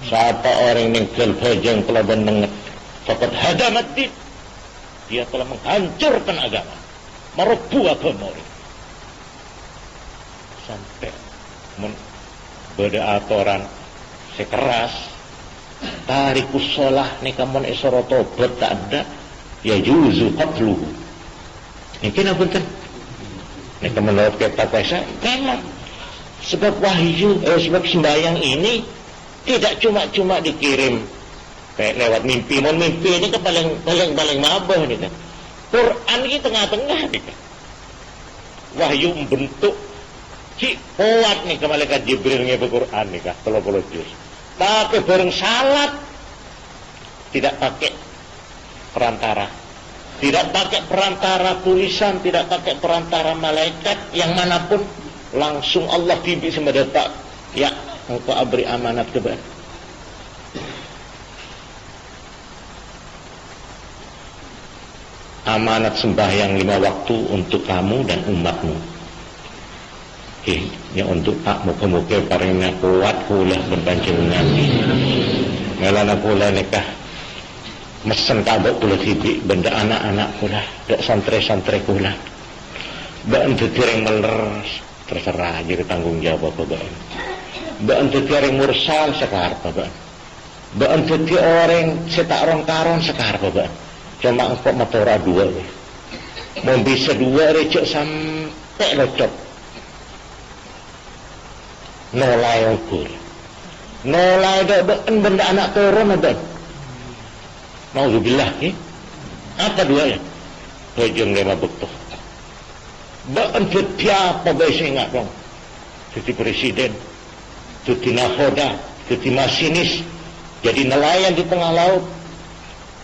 Siapa orang ninggal bajang kelaban nenget, fakat hadamati. Dia telah menghancurkan agama, merebu agama orang. Sampai beda aturan sekeras. Tarikus sholah nikamun isoro tobat tak ada ya juzu qatluhu. Ini apa betul? Nikamun menurut kita kuasa memang sebab wahyu sebab sembahyang ini tidak cuma dikirim kayak lewat mimpi. Mon mimpi ini kan paling mabah nih kan. Quran ini tengah-tengah nih kan. Wahyu membentuk si kuat nih ke malaikat Jibril ngepe Quran nih kan 30 juz. Tapi bareng salat tidak pakai perantara, tidak pakai perantara tulisan, tidak pakai perantara malaikat yang manapun, langsung Allah bibi sama Pak, ya engkau beri amanat kepada. Amanat sembahyang 5 waktu untuk kamu dan umatmu. Ya untuk tak muka-muka parina kuat kula berpanjenengan. Ngalana kula nikah mesen kabuk kula sibik benda anak-anak kula, dak santre-santre kula. Mbak ente tireng meler terserah jadi tanggung jawab apa mbak. Mbak ente tireng mursal sekar apa. Mbak ente orang setak rong-karon sekar apa. Cuma engkau motora 2. Mau bisa 2 recok sampai lecot. Nolai ukur, nolai doan benda anak turun ada. Nauzubillah ni, apa duanya? Bajang 5 betul. Doan setiap apa biasa ingat dong. Jadi presiden, jadi nahoda, jadi masinis, jadi nelayan di tengah laut,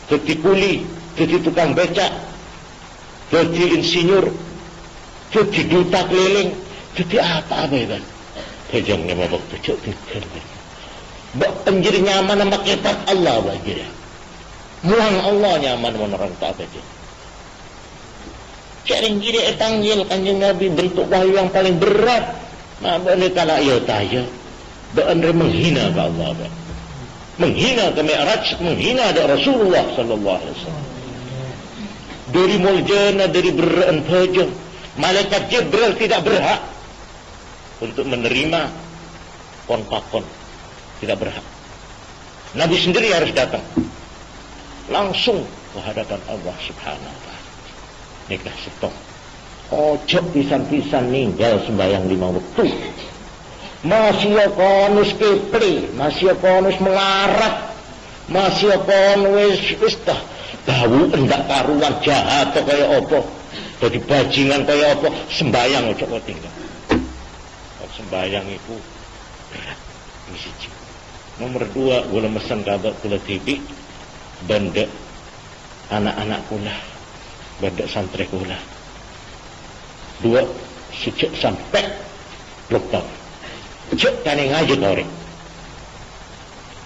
jadi kuli, jadi tukang becak, jadi insinyur, jadi duta keliling, jadi apa kan? Kejangnya mabok tujuh tiga. Bak penjiri nyaman sama kitab Allah bagi dia. Muang Allah nyaman menerang tak aja. Caring kiri etanggil kanjeng Nabi bentuk wahyu yang paling berat. Nah, ini kala ya taya. Bener menghina ke Allah, ba. Menghina ke Mi'raj, menghina ada Rasulullah sallallahu alaihi wasallam. Dari muljana, dari beraan pajang, malaikat Jibril tidak berhak untuk menerima kontakon, tidak berhak. Nabi sendiri harus datang langsung ke hadapan Allah Subhanahu wa ta'ala. Nikah stop. Ojo pisan-pisan ninggal sembahyang 5 waktu. Masih konus kepri, masih konus melarat, masih konus wis dah bau enggak karuan jahat kaya apa. Jadi bajingan kaya apa, sembahyang ojo kok tinggal. Sembahyang itu berat. Ini siji. Nomor 2, gula mesen kabar kula TV benda anak-anak kula, benda santri kula. 2, sejak sampai lockdown. Cek kane ngaji norek.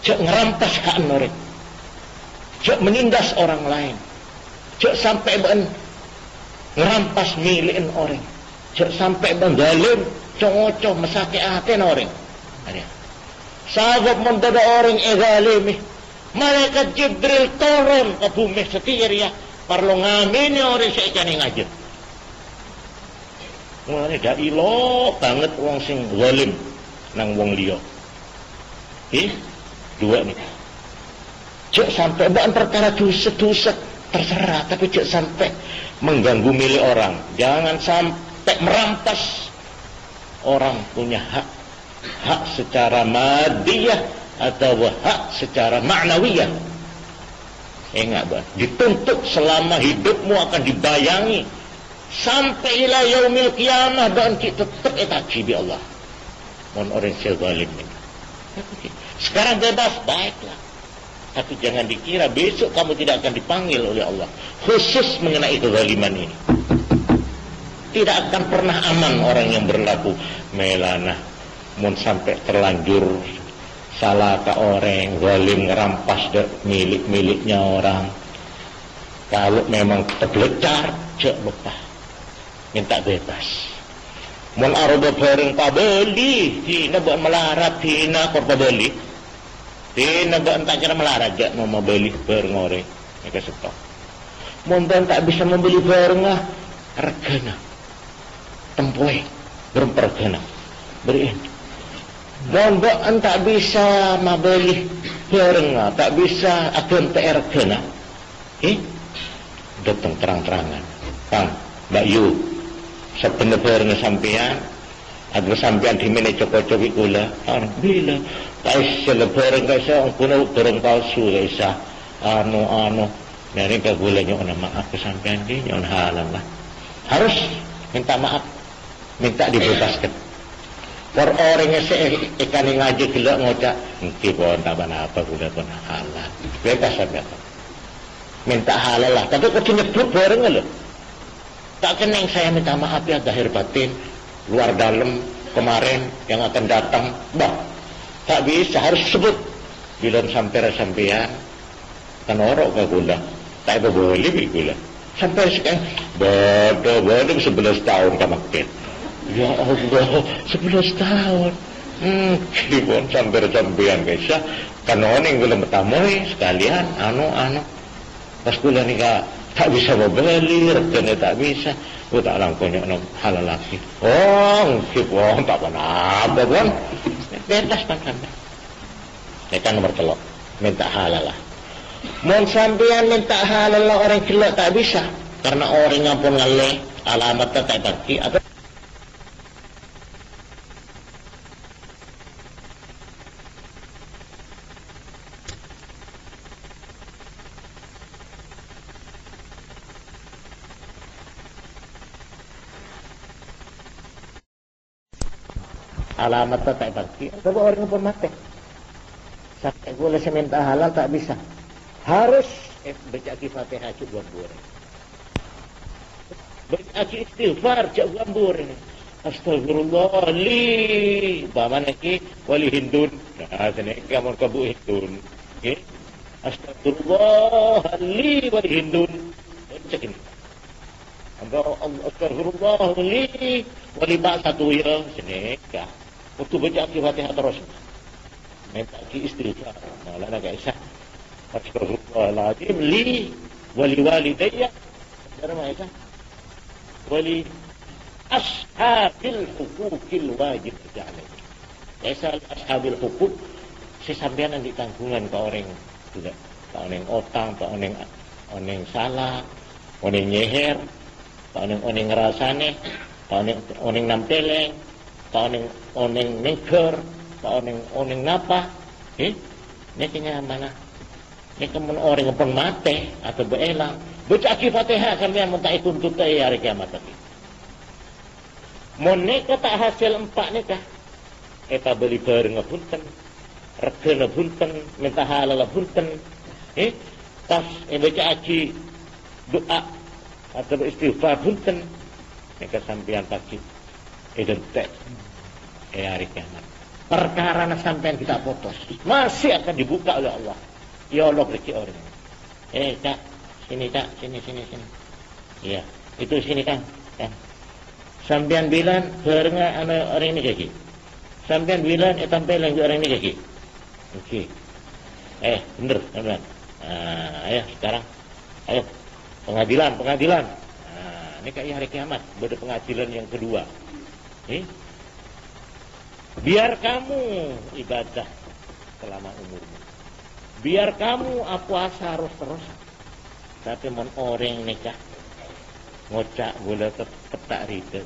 Cek ngerampas hak norek. Cek menindas orang lain. Cek sampai ben ngerampas milikin orang. Cek sampai ben zalim, cocoh mesake ate orang. Ada. Sahabat mendadak orang zalimi. Malaikat Jibril turun ke bumi setirya. Parlo ngamini orang sekane ngaji. Mulane dak ilo banget wong sing zalim nang wong liya. 2 nih. Cek sampai mbak perkara dosa terserah, tapi cek sampai mengganggu milik orang. Jangan sampai merampas orang punya hak secara madiyah atau hak secara ma'nawiyah. Ingat, Bang, dituntut selama hidupmu akan dibayangi sampai ila yaumil qiyamah dan kita tetap etaji Allah. Mohon orang zalim ini. Sekarang bebas, baiklah. Tapi jangan dikira besok kamu tidak akan dipanggil oleh Allah. Khusus mengenai kezaliman ini. Tidak akan pernah aman orang yang berlaku melanah. Mun sampai terlanjur salah ke orang, zalim ngerampas milik-miliknya orang. Kalau memang terblecar, cek betah. Minta bebas. Mun aroba bareng pabeli, tina buat melarat, tina korba beli. Tina buat tak kira melarat, jak mau beli bareng orang. Mereka stop. Mun tak bisa membeli bareng lah, regana. Tempoy, berpergana. Beriin. Mun tak bisa membeli bareng lah, tak bisa agen TR regana. Datang terang-terangan. Kang, Mbak Yu. Sebenarnya sampean agar sampean dimene cocok-cocok kula bila kais lebaran kaisa kuno bareng palsu kaisa anu dari ka kula nyo na maaf ke sampean di nyo halal lah harus minta maaf minta dibebaskan por orangnya ikan ngaji gila ngocak nggih pon taban apa kula pun halal bebas sampean minta halal lah tapi kok nyebut bareng lho. Tak keneng saya minta maaf ya zahir batin, luar dalam kemarin yang akan datang. Bah, tak bisa harus sebut. Bila sampean kan orok ke gula, tak boleh gula. Sampai sekarang, bodoh 11 tahun kamakit. Ya Allah, 11 tahun. Kibon sampean guys, kan oning gula metamoy sekalian, anu. Pas gula nikah. Tak bisa membeli, regane tak bisa. Tak langkonya halal lagi. Kipon tak apa kan? Bebas kan. Ini nomor 3. Minta halal lah. Mun sampean minta halal lah orang celok tak bisa. Karena orang yang pun ngalih alamat tak bagi atau alamat tak bagi. Tapi orang pun mati. Sampai gula seminta halal tak bisa. Harus baca Fatihah cuk gambur. Baca istighfar cuk gambur ini. Astagfirullah li bamana ki wali hindun. Nah, sini kamu kabu hindun. Okey. Astagfirullah li wali hindun. Cek ini. Astagfirullah li wali ba satu ya sini ka. Waktu baca Fatihah terus. Minta ki istighfar. Malah nak Aisyah. Astagfirullahaladzim li wali walidayya. Cara Aisyah. Wali ashabil hukukil wajib alaih. Aisyah ashabil hukuk sesampean yang ditanggungan ke orang tidak, ke orang otang, ke orang salah, orang nyeher, ke orang ngerasane, ke orang nampeleng, ke orang neger, ke orang napa, ini kayaknya mana? Ini kemen orang yang mati atau berelang, baca Fatihah sampai minta tuntut hari kiamat tadi. Mau nikah tak hasil 4 nikah, eta beli bareng punten, regana punten, minta halal punten, tas baca doa atau istighfar punten, nikah sampean pagi, identik hari kiamat. Perkara sampean kita putus, masih akan dibuka oleh Allah. Ya Allah rezeki orang. Cak, sini cak, sini. Iya, itu sini kan. Sampean bilang barenga ana orang ini kaki. Sampean bilang tampil lagi orang ini kaki. Okey. Bener. Ayo sekarang. Ayo. Pengadilan. Ini kayak hari kiamat, pada pengadilan yang kedua. Biar kamu ibadah selama umurmu. Biar kamu puasa harus terus. Tapi mon orang nikah ngocak boleh tak rida.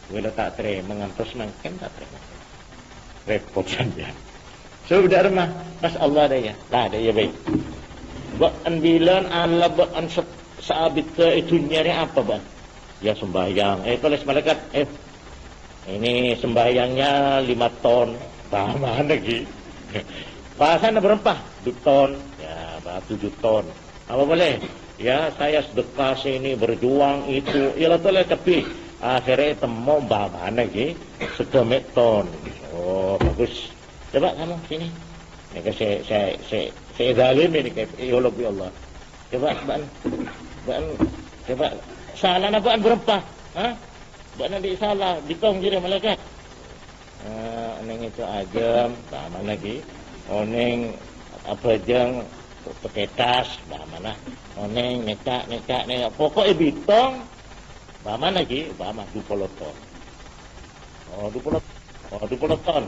Boleh tak terima mengantos mangken tak terima. Repot saja. Sudah rumah pas Allah ada ya. Lah ada ya baik. Bukan bilan Allah bukan saabit ke itu nyari apa bang? Ya sembahyang. Tulis malaikat. Ini sembahyangnya 5 ton. Mana lagi? Pasan berempah 2 ton. Ya, 7 ton. Apa boleh? Ya, saya sedekah sini berjuang itu. Ya, lah tapi akhirnya temu mana lagi? 1 ton. Oh, bagus. Coba kamu sini. Ini saya zalim ini kayak ya Allah. Coba coba salah napaan berempah? Hah? Buat nanti salah, ditong jadi malaikat. Neng itu aja, mana lagi? Neng apa jeng pakai tas, mana? Neng nekak. Pokoknya bitong, mana lagi? Mana 20 ton. 20 ton.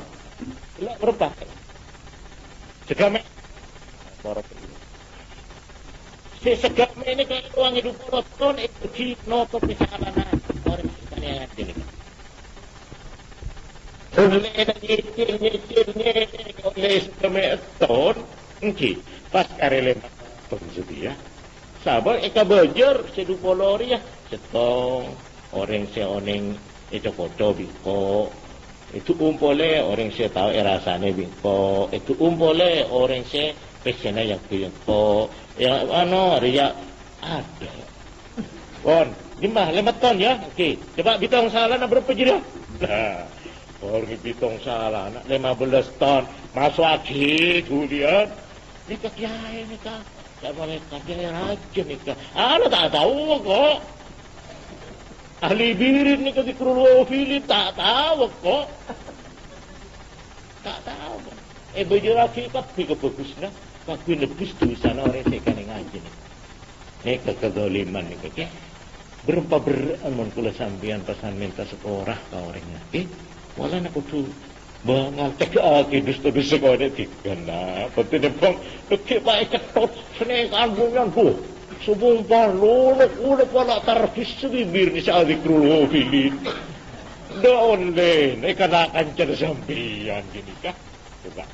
Tidak berapa? Segame. Borok ini. Si segame ini kalau uang 20 ton itu cino kepisahana. Yang ini. Oleh nyicil oleh semeton, engki pas karele penjudia. Sabar eka bejer sedu polori ya, setong orang seoneng itu foto bingko. Itu umpole orang se tahu rasane bingko. Itu umpole orang se pesena yang bingko. Yang ria ada. Gimana 5 ton ya? Okey. Coba bitong salah nak berapa je dia? Nah, orang bitong salah nak 15 ton. Masuk akhir tu dia. Ni kiai ni kah? Tak boleh kiai raja ni kah? Ana tak tahu kok. Ahli birit ni kah dikrulofili tak tahu kok. Tak tahu. Berjerak tapi kebagusnya. Tapi lebih tu sana orang sekan ngaji ni. Ni kegoliman ni kah? Berapa beramon kula sampean pesan minta sekolah ka orangnya. Wala na ko tu bangal tek dus ko de tikana. Pati de pong kekibai ketot sene kanggungan ku. Subung parlo udah pala tarfis bibir ni sa dikrul filin. Doon le, kana kancan sampean gini kah? Coba.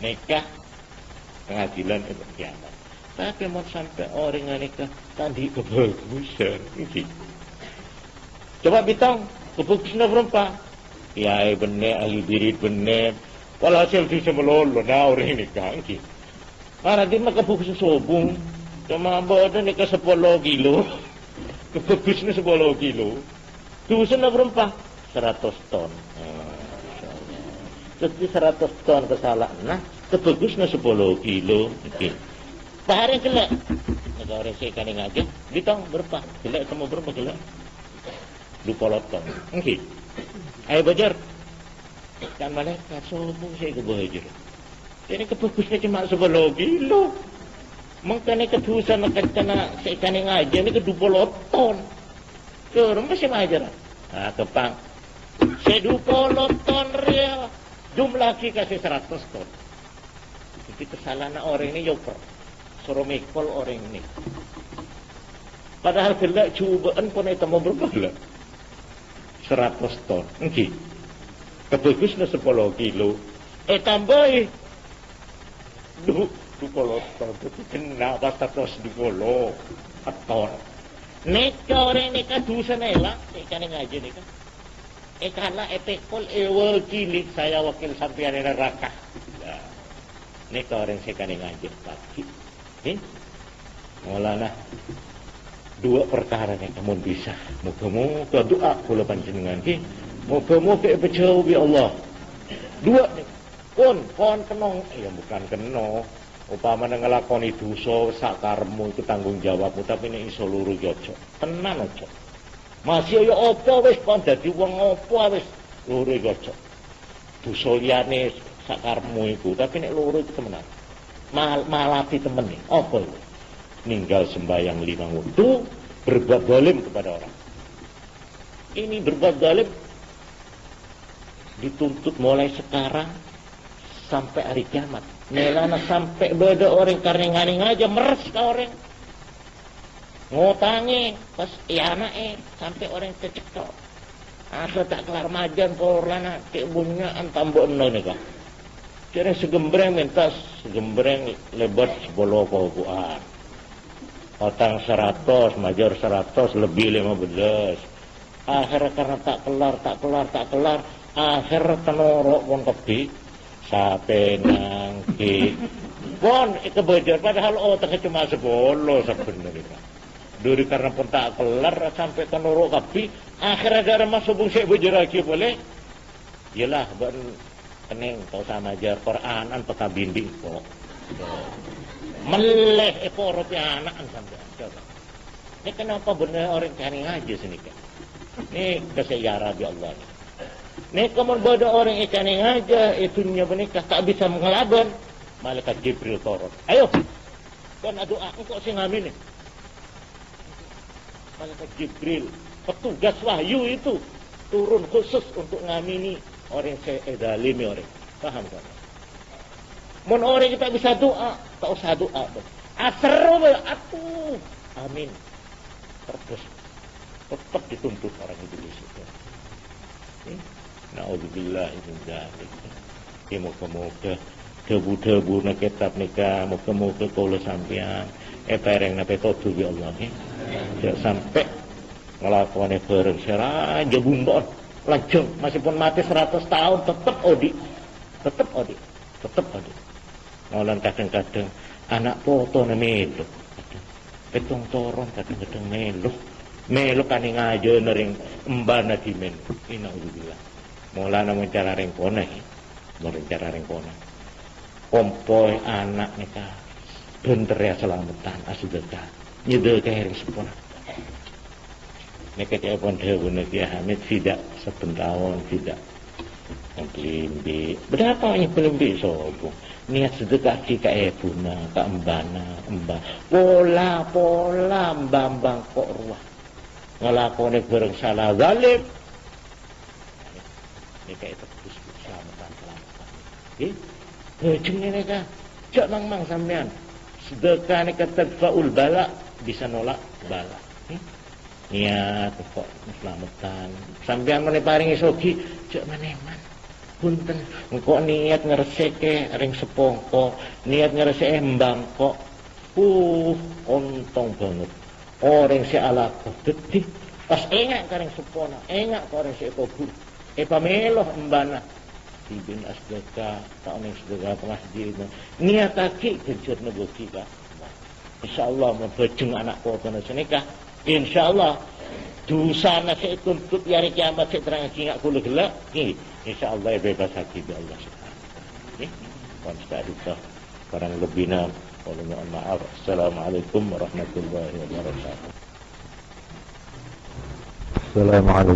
Nikah pengadilan itu kiamat. Tapi mau sampai orang yang nikah tadi kebagusan ini. Coba bitang kebagusan berapa? Ya benar ahli birit benar. Walhasil di semelolo nah orang ini kangki. Nanti mah kebukus sobung. Cuma badan ni ke 10 kilo. Kebukus ni 10 kilo. Dusun nak berempah 100 ton. Jadi 100 ton kesalahan. Nah, kebukus ni 10 kilo. Okay. Paharin kelak. Negara saya kan ngaji. Ditong berempah. Kelak sama berempah kelak. 20 ton. Okay. Ayo bajar. Dan malaikat sombong saya ke bajar. Ini kebagusnya cuma 10 kilo. Mengkani kedusan kena seikani ngaji ini ke 20 ton. Curang masih majar. Ah kepang. Saya 20 ton real. Jumlah lagi kasih 100 ton. Jadi kesalahan orang ini yoper. Suruh mikol orang ini. Padahal gelak cubaan pun itu mau berapa 100 ton. Oke. Kebagusnya 10 kilo. Tambahin. 20 ton. Itu kena pas 120 ton. Neka orang neka dusa nela. Neka ngaji neka. Kala epekol wakili. Saya wakil sampian neraka. Neka orang saya ngaji. Tapi. Maulana. 2 perkara yang kamu bisa. Moga-moga doa kula panjenengan ki. Moga-moga berjauh bi Allah. 2 nih. Kon kenong. Ya bukan kenong. Upama ngelakoni dosa sak karepmu itu tanggung jawabmu tapi nek iso luru ojo. Tenan ojo. Masih ya apa wis kon dadi wong apa wis luru ojo. Dosa liyane sak karepmu iku tapi nek luru itu temenan. Malati temen nih. Apa itu? Ninggal sembahyang 5 waktu, berbuat zalim kepada orang. Ini berbuat zalim dituntut mulai sekarang sampai hari kiamat. Melana sampai beda orang karena nganing aja meres ke orang. Ngotangi pas iana sampai orang kecekok. Asa tak kelar majan polana ke bunya antambo eno nih kak. Jadi segembreng minta segembreng lebar 10 pohuan. Otang 100, majar 100, lebih 15. Akhirnya karena tak kelar. Akhirnya tenorok pun kepi. Sampai nangki. Pon, itu bajar. Padahal otangnya cuma 10 sebenarnya. Dari karena pun tak kelar sampai tenorok kepi. Akhirnya ada masuk bung saya bajar lagi boleh. Yalah, ban kening kau sama ajar Quranan peka binding kok. Meleh eporot ya anak sampai coba. Ini kenapa benar orang cari ngaji sini kan? Ini kesejarahan di Allah. Ini kamu bodoh orang ikan ngaji itunya menikah tak bisa mengelaban. Malaikat Jibril turun. Ayo, kan doa engkau sih ngamin nih. Malaikat Jibril, petugas wahyu itu turun khusus untuk ngamini orang zalimi orang. Paham kan? Mun orang kita bisa doa, tak usah doa. Seru atuh. Amin. Terus tetap dituntut orang itu di situ. Nauzubillah min dzalik. Moga-moga debu-debu na kitab nika, moga-moga kula sampeyan pereng napa todu ya Allah nggih. Sampai nglakone bareng sira jebundon. Lajeng meskipun mati 100 tahun tetap odi. Maulan kadang-kadang anak foto na melu. Petong toron kadang-kadang melu kani ngajo nering embana dimen. Inauzubillah. Maulana mencara rengkona. Merencara rengkona. Kompoy anak nika benter ya selamatan asudaka. Nyedel ke hereng sepona. Nika telepon dewe nika Hamid tidak sepentahun tidak. Kelimbi. Berapa yang kelimbi sobong? Niat sedekah jika ebuna, ke mbah. Pola, mbambang kok ruah. Ngelakone bareng salah zalim. Ini kayak tebus selamatan. Jeng ini kah? Jak mang sampean. Sedekah ini tadfa'ul bala, bisa nolak bala. Niat kok selamatan. Sampean meneparingi sogi, jak maneman. Punten, engkau niat ngereseke ring sepongko, niat ngereseke mbangko. Ontong banget. Orang si alako detik. Pas engak ka ring sepona, engak ka ring si ekobur. Pameloh mbana. bin asdaka tahun yang sedekah ke masjid niatake kencur neboki Pak insyaallah membejeng anak kota nikah insyaallah dosa nasi tuntut hari kiamat saya terang ngak kula gelak insyaallah bebas hati bi Allah subhanahu wa taala konstadita barang lebihna mohon maaf. Assalamualaikum warahmatullahi wabarakatuh. Assalamualaikum